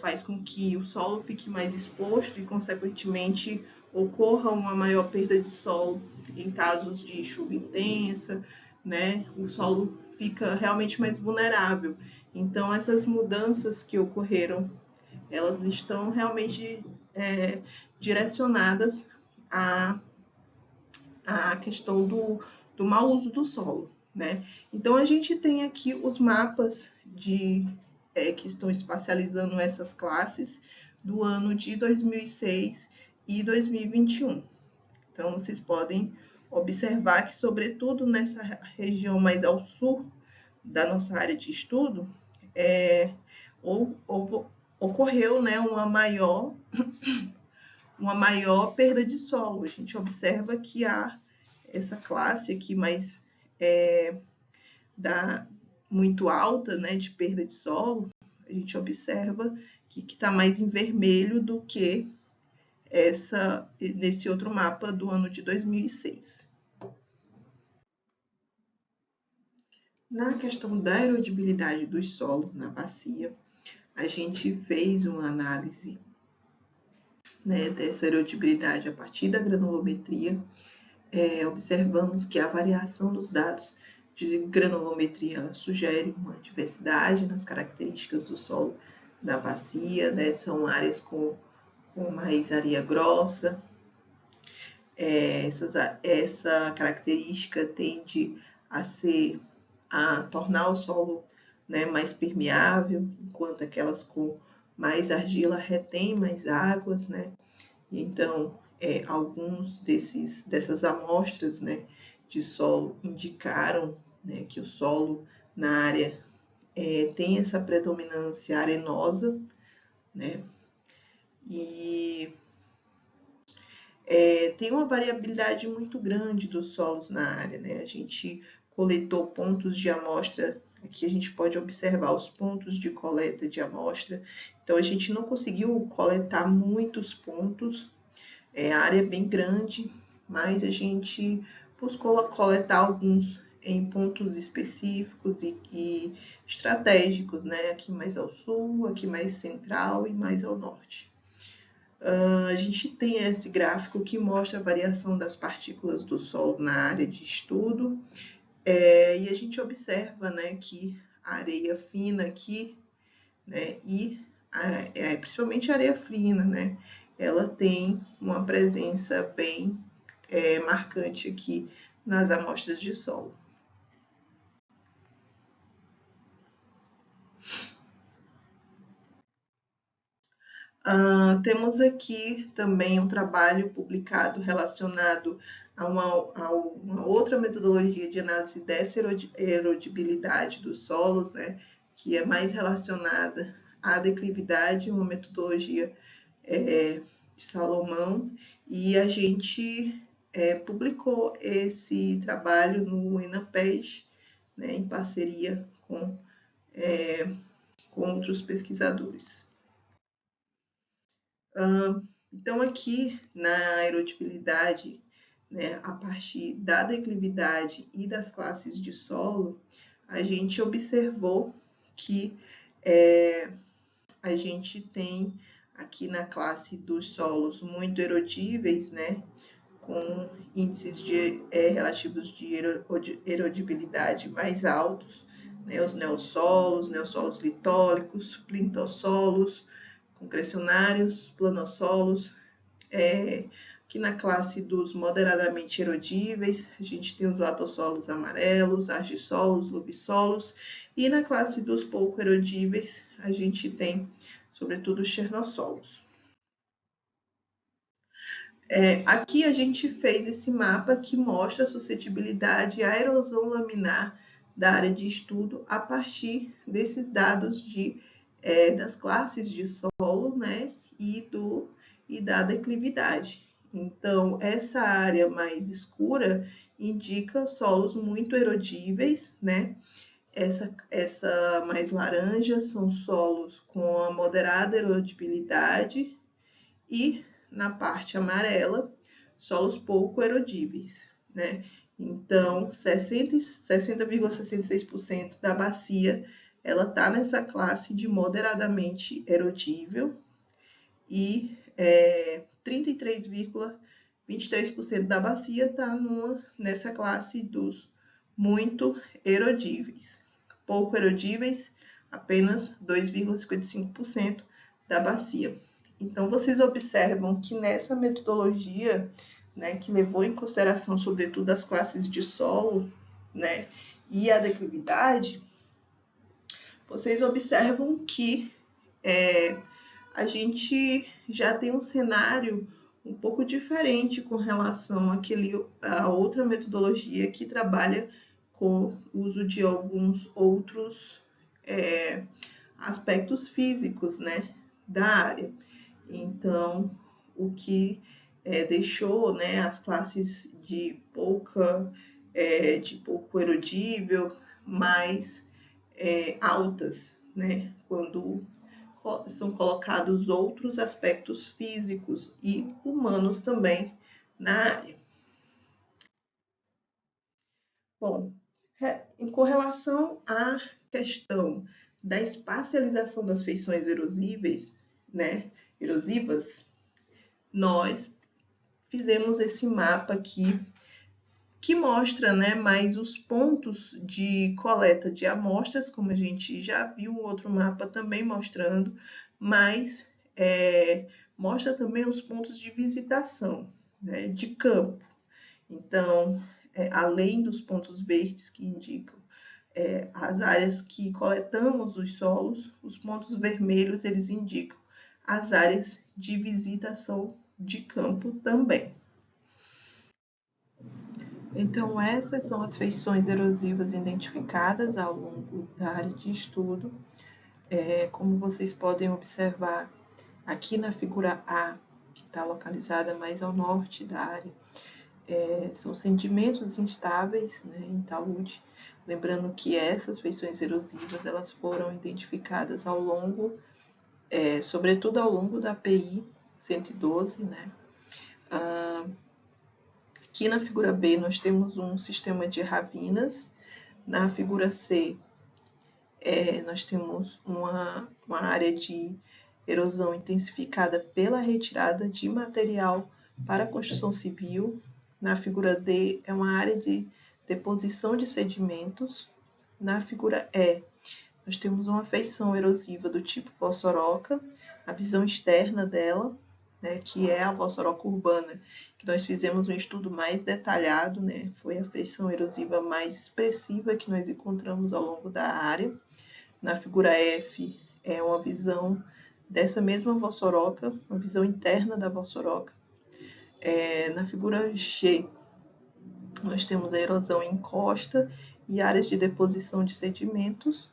faz com que o solo fique mais exposto e, consequentemente, ocorra uma maior perda de solo em casos de chuva intensa, né? O solo fica realmente mais vulnerável. Então, essas mudanças que ocorreram, elas estão realmente direcionadas a questão do mau uso do solo, né? Então, a gente tem aqui os mapas que estão espacializando essas classes do ano de 2006 e 2021. Então, vocês podem observar que, sobretudo nessa região mais ao sul da nossa área de estudo, ocorreu, né, uma maior perda de solo. A gente observa que há essa classe aqui mais muito alta, né, de perda de solo. A gente observa que está mais em vermelho do que nesse outro mapa do ano de 2006. Na questão da erodibilidade dos solos na bacia, a gente fez uma análise, né, dessa erodibilidade a partir da granulometria. Observamos que a variação dos dados de granulometria sugere uma diversidade nas características do solo da bacia, né? São áreas com mais areia grossa. Essa característica tende a tornar o solo, né, mais permeável, enquanto aquelas com mais argila retêm mais águas, né? Então, alguns dessas amostras, né, de solo indicaram, né, que o solo na área tem essa predominância arenosa, né? E tem uma variabilidade muito grande dos solos na área, né? A gente coletou pontos de amostra Aqui a gente pode observar os pontos de coleta de amostra. Então, a gente não conseguiu coletar muitos pontos, a área é bem grande, mas a gente buscou coletar alguns em pontos específicos e estratégicos, né? Aqui mais ao sul, aqui mais central e mais ao norte. A gente tem esse gráfico que mostra a variação das partículas do solo na área de estudo, e a gente observa, né, que a areia fina aqui, né, e principalmente a areia fina, né, ela tem uma presença bem marcante aqui nas amostras de solo. Temos aqui também um trabalho publicado relacionado a uma outra metodologia de análise dessa erodibilidade dos solos, né, que é mais relacionada à declividade, uma metodologia de Salomão, e a gente publicou esse trabalho no ENAPES, né, em parceria com outros pesquisadores. Então, aqui na erodibilidade, né, a partir da declividade e das classes de solo, a gente observou que a gente tem aqui na classe dos solos muito erodíveis, né, com índices relativos de erodibilidade mais altos, né, os neossolos litólicos, plintossolos, concrecionários, planossolos. Aqui na classe dos moderadamente erodíveis, a gente tem os latossolos amarelos, argissolos, lubissolos, e na classe dos pouco erodíveis, a gente tem, sobretudo, os chernossolos. Aqui a gente fez esse mapa que mostra a suscetibilidade à erosão laminar da área de estudo a partir desses dados das classes de solo, né, e da declividade. Então, essa área mais escura indica solos muito erodíveis, né? Essa mais laranja são solos com a moderada erodibilidade e na parte amarela, solos pouco erodíveis, né? Então, 60,66% da bacia ela está nessa classe de moderadamente erodível e 33,23% da bacia está nessa classe dos muito erodíveis. Pouco erodíveis, apenas 2,55% da bacia. Então, vocês observam que nessa metodologia, né, que levou em consideração, sobretudo, as classes de solo, né, e a declividade, vocês observam que a gente já tem um cenário um pouco diferente com relação à outra metodologia que trabalha com o uso de alguns outros aspectos físicos, né, da área. Então, o que deixou, né, as classes de pouco erodível mais altas, né, quando são colocados outros aspectos físicos e humanos também na área. Bom, com relação à questão da espacialização das feições erosíveis, né, erosivas, nós fizemos esse mapa aqui que mostra, né, mais os pontos de coleta de amostras, como a gente já viu um outro mapa também mostrando, mas mostra também os pontos de visitação, né, de campo. Então, além dos pontos verdes que indicam as áreas que coletamos os solos, os pontos vermelhos eles indicam as áreas de visitação de campo também. Então, essas são as feições erosivas identificadas ao longo da área de estudo. Como vocês podem observar aqui na figura A, que está localizada mais ao norte da área, são sedimentos instáveis, né, em talude. Lembrando que essas feições erosivas elas foram identificadas ao longo, sobretudo ao longo da API 112, né? Aqui na figura B nós temos um sistema de ravinas, na figura C nós temos uma área de erosão intensificada pela retirada de material para a construção civil. Na figura D é uma área de deposição de sedimentos. Na figura E, nós temos uma feição erosiva do tipo vossoroca, a visão externa dela, né, que é a vossoroca urbana, que nós fizemos um estudo mais detalhado, né, foi a feição erosiva mais expressiva que nós encontramos ao longo da área. Na figura F é uma visão dessa mesma vossoroca, uma visão interna da vossoroca. Na figura G, nós temos a erosão em encosta e áreas de deposição de sedimentos.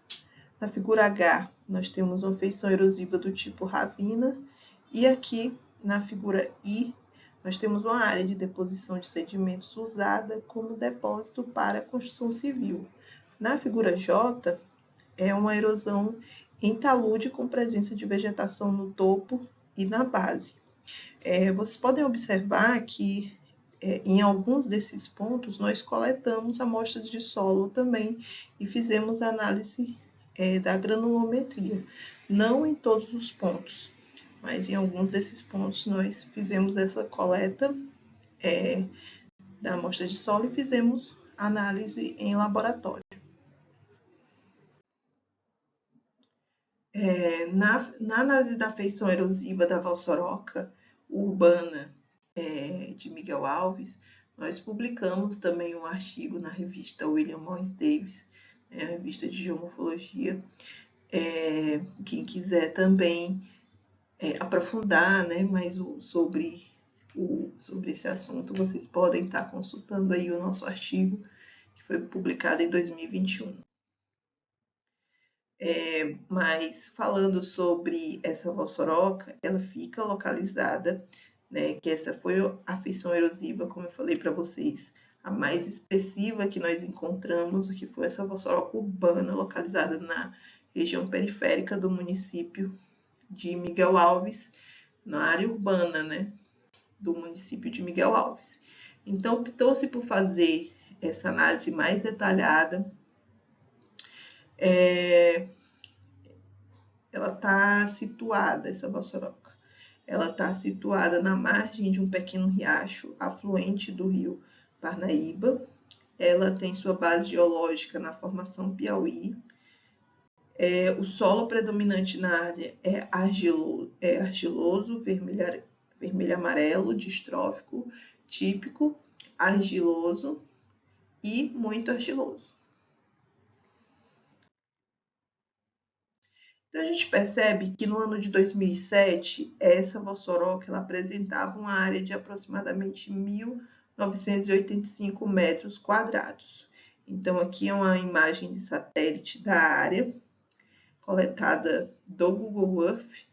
Na figura H, nós temos uma feição erosiva do tipo ravina. E aqui, na figura I, nós temos uma área de deposição de sedimentos usada como depósito para a construção civil. Na figura J, é uma erosão em talude com presença de vegetação no topo e na base. Vocês podem observar que em alguns desses pontos nós coletamos amostras de solo também e fizemos análise da granulometria. Não em todos os pontos, mas em alguns desses pontos nós fizemos essa coleta da amostra de solo e fizemos análise em laboratório. Na análise da feição erosiva da vossoroca urbana de Miguel Alves, nós publicamos também um artigo na revista William Morris Davis, a revista de geomorfologia. Quem quiser também aprofundar, né, mais sobre esse assunto, vocês podem estar consultando aí o nosso artigo, que foi publicado em 2021. Mas falando sobre essa vossoroca, ela fica localizada, né, que essa foi a feição erosiva, como eu falei para vocês, a mais expressiva que nós encontramos, que foi essa vossoroca urbana, localizada na região periférica do município de Miguel Alves, na área urbana, né, do município de Miguel Alves. Então, optou-se por fazer essa análise mais detalhada. Ela está situada, essa vossoroca, ela está situada na margem de um pequeno riacho afluente do rio Parnaíba. Ela tem sua base geológica na formação Piauí. O solo predominante na área é argiloso, vermelho-amarelo, distrófico, típico, argiloso e muito argiloso. Então, a gente percebe que no ano de 2007, essa vossoroca ela apresentava uma área de aproximadamente 1.985 metros quadrados. Então, aqui é uma imagem de satélite da área, coletada do Google Earth.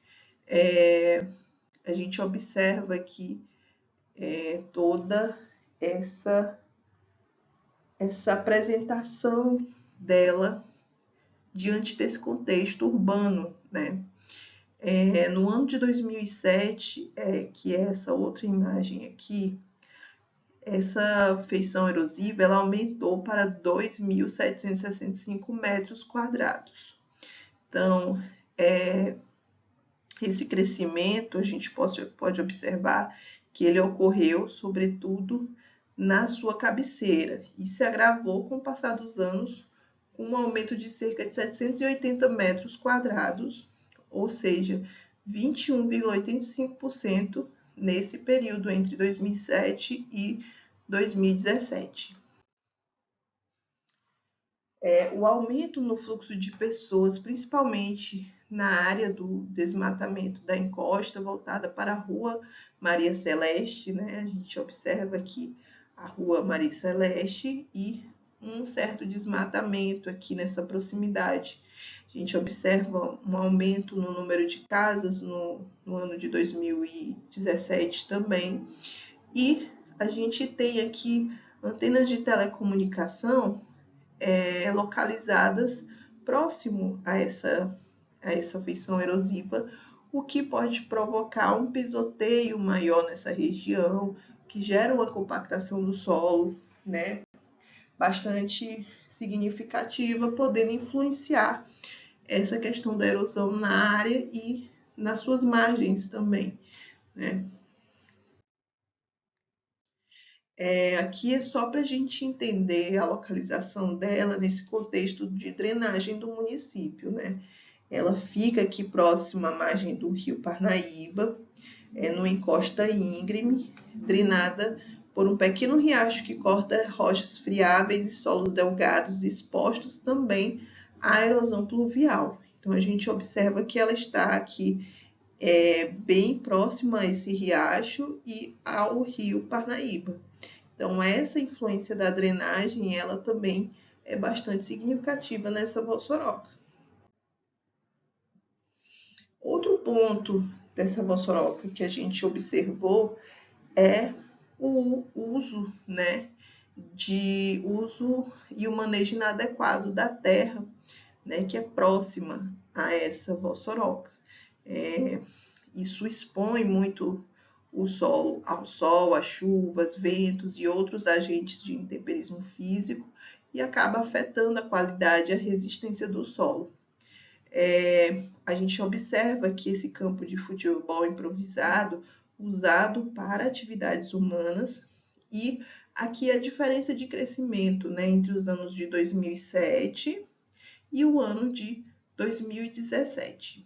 A gente observa aqui toda essa apresentação dela diante desse contexto urbano, né? No ano de 2007, que é essa outra imagem aqui, essa feição erosiva ela aumentou para 2.765 metros quadrados. Então, esse crescimento, a gente pode observar que ele ocorreu, sobretudo, na sua cabeceira e se agravou com o passar dos anos, com um aumento de cerca de 780 metros quadrados, ou seja, 21,85% nesse período entre 2007 e 2017. O aumento no fluxo de pessoas, principalmente na área do desmatamento da encosta, voltada para a Rua Maria Celeste, né? A gente observa aqui a Rua Maria Celeste e um certo desmatamento aqui nessa proximidade. A gente observa um aumento no número de casas no ano de 2017 também. E a gente tem aqui antenas de telecomunicação localizadas próximo a essa feição erosiva, o que pode provocar um pisoteio maior nessa região, que gera uma compactação do solo, né, bastante significativa, podendo influenciar essa questão da erosão na área e nas suas margens também, né? Aqui é só para a gente entender a localização dela nesse contexto de drenagem do município, né? Ela fica aqui próxima à margem do rio Parnaíba, numa encosta íngreme, drenada por um pequeno riacho que corta rochas friáveis e solos delgados expostos também à erosão pluvial. Então, a gente observa que ela está aqui bem próxima a esse riacho e ao rio Parnaíba. Então, essa influência da drenagem, ela também é bastante significativa nessa vossoroca. Outro ponto dessa vossoroca que a gente observou é o uso, né, de uso e o manejo inadequado da terra, né, que é próxima a essa vossoroca. Isso expõe muito o solo ao sol, às chuvas, ventos e outros agentes de intemperismo físico e acaba afetando a qualidade e a resistência do solo. A gente observa que esse campo de futebol improvisado, usado para atividades humanas, e aqui a diferença de crescimento, né, entre os anos de 2007 e o ano de 2017.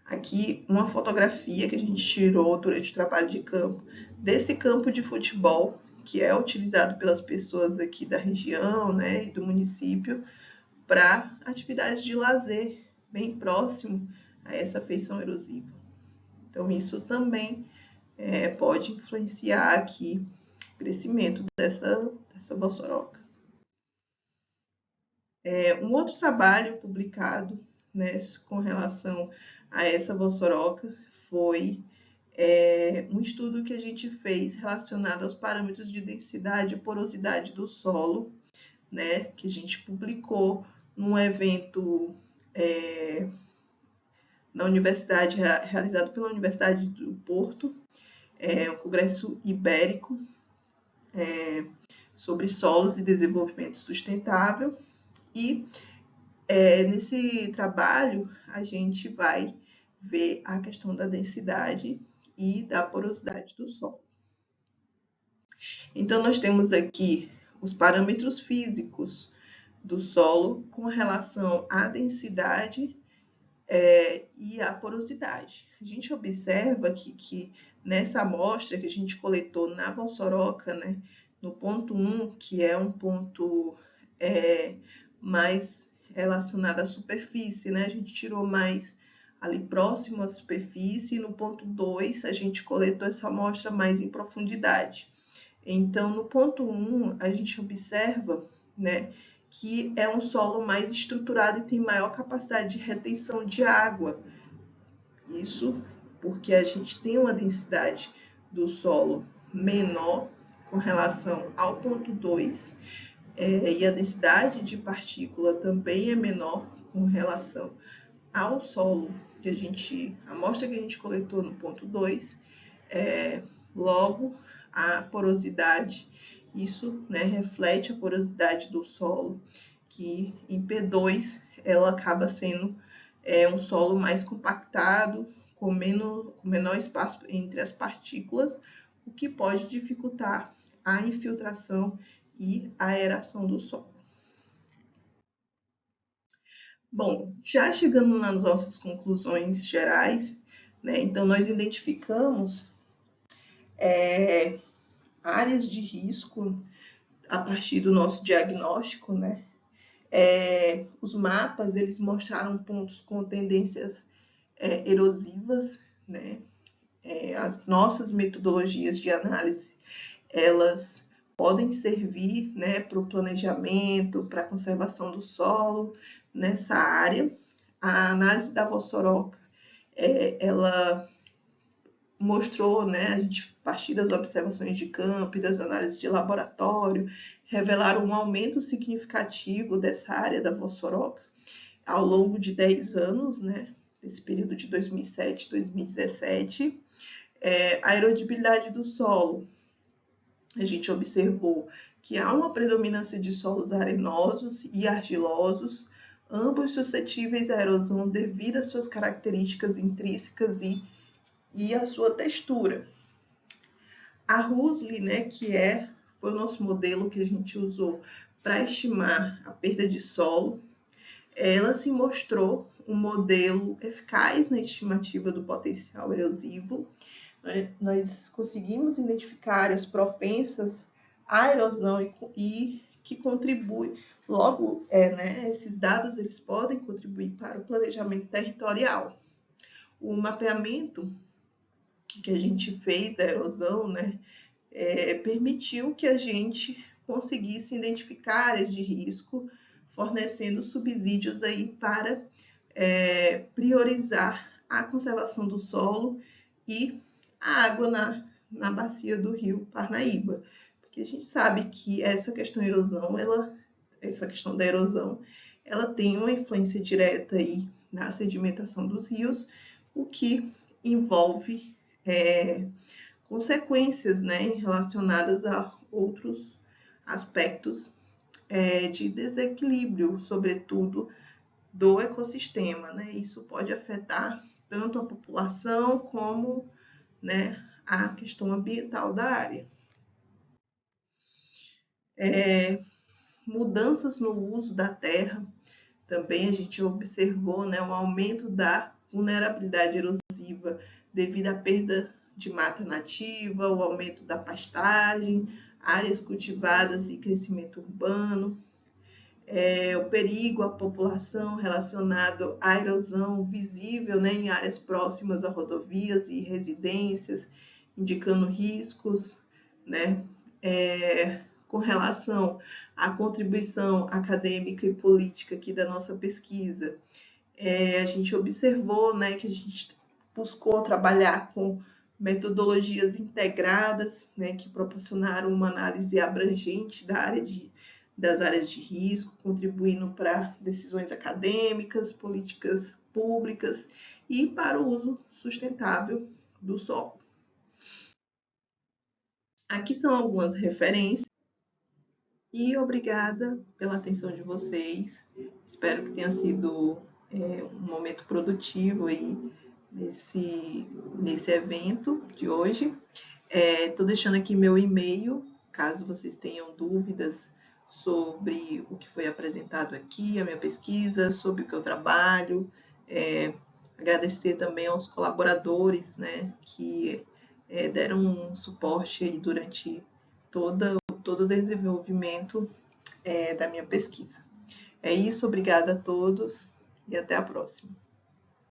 Aqui uma fotografia que a gente tirou durante o trabalho de campo desse campo de futebol que é utilizado pelas pessoas aqui da região, né, e do município para atividades de lazer bem próximo a essa feição erosiva. Então isso também pode influenciar aqui o crescimento dessa vossoroca. Um outro trabalho publicado, né, com relação a essa vossoroca foi um estudo que a gente fez relacionado aos parâmetros de densidade e porosidade do solo, né, que a gente publicou num evento na universidade, realizado pela Universidade do Porto, o Congresso Ibérico sobre solos e desenvolvimento sustentável. E nesse trabalho a gente vai ver a questão da densidade e da porosidade do solo. Então, nós temos aqui os parâmetros físicos do solo com relação à densidade e à porosidade. A gente observa que nessa amostra que a gente coletou na vossoroca, né, no ponto 1, que é um ponto mais relacionado à superfície, né, a gente tirou mais ali próximo à superfície, e no ponto 2 a gente coletou essa amostra mais em profundidade. Então, no ponto 1, a gente observa, né, que é um solo mais estruturado e tem maior capacidade de retenção de água. Isso porque a gente tem uma densidade do solo menor com relação ao ponto 2, e a densidade de partícula também é menor com relação ao solo que a amostra que a gente coletou no ponto 2, logo a porosidade, isso, né, reflete a porosidade do solo, que em P2 ela acaba sendo um solo mais compactado, com menor espaço entre as partículas, o que pode dificultar a infiltração e a aeração do solo. Bom, já chegando nas nossas conclusões gerais, né, então nós identificamos áreas de risco a partir do nosso diagnóstico, né? Os mapas, eles mostraram pontos com tendências erosivas, né? As nossas metodologias de análise, elas podem servir, né, para o planejamento, para a conservação do solo nessa área. A análise da vossoroca, ela mostrou, né, a gente, a partir das observações de campo e das análises de laboratório, revelaram um aumento significativo dessa área da vossoroca ao longo de 10 anos, né, nesse período de 2007 2017. A erodibilidade do solo, a gente observou que há uma predominância de solos arenosos e argilosos, ambos suscetíveis à erosão devido às suas características intrínsecas e à sua textura. A RUSLI, né, foi o nosso modelo que a gente usou para estimar a perda de solo, ela se mostrou um modelo eficaz na estimativa do potencial erosivo. Nós conseguimos identificar áreas propensas à erosão e que contribuem. Logo, esses dados eles podem contribuir para o planejamento territorial. O mapeamento que a gente fez da erosão, né, permitiu que a gente conseguisse identificar áreas de risco, fornecendo subsídios aí para priorizar a conservação do solo e a água na bacia do rio Parnaíba, porque a gente sabe que essa questão da erosão, ela tem uma influência direta aí na sedimentação dos rios, o que envolve consequências, né, relacionadas a outros aspectos de desequilíbrio, sobretudo do ecossistema, né? Isso pode afetar tanto a população como, né, a questão ambiental da área. Mudanças no uso da terra, também a gente observou, né, um aumento da vulnerabilidade erosiva devido à perda de mata nativa, o aumento da pastagem, áreas cultivadas e crescimento urbano, o perigo à população relacionado à erosão visível, né, em áreas próximas a rodovias e residências, indicando riscos, né, com relação à contribuição acadêmica e política aqui da nossa pesquisa. A gente observou, né, que a gente buscou trabalhar com metodologias integradas, né, que proporcionaram uma análise abrangente das áreas de risco, contribuindo para decisões acadêmicas, políticas públicas e para o uso sustentável do solo. Aqui são algumas referências e obrigada pela atenção de vocês. Espero que tenha sido um momento produtivo aí nesse evento de hoje. Estou deixando aqui meu e-mail, caso vocês tenham dúvidas sobre o que foi apresentado aqui, a minha pesquisa, sobre o que eu trabalho. Agradecer também aos colaboradores, né, que deram um suporte aí durante todo o desenvolvimento da minha pesquisa. É isso, obrigada a todos e até a próxima.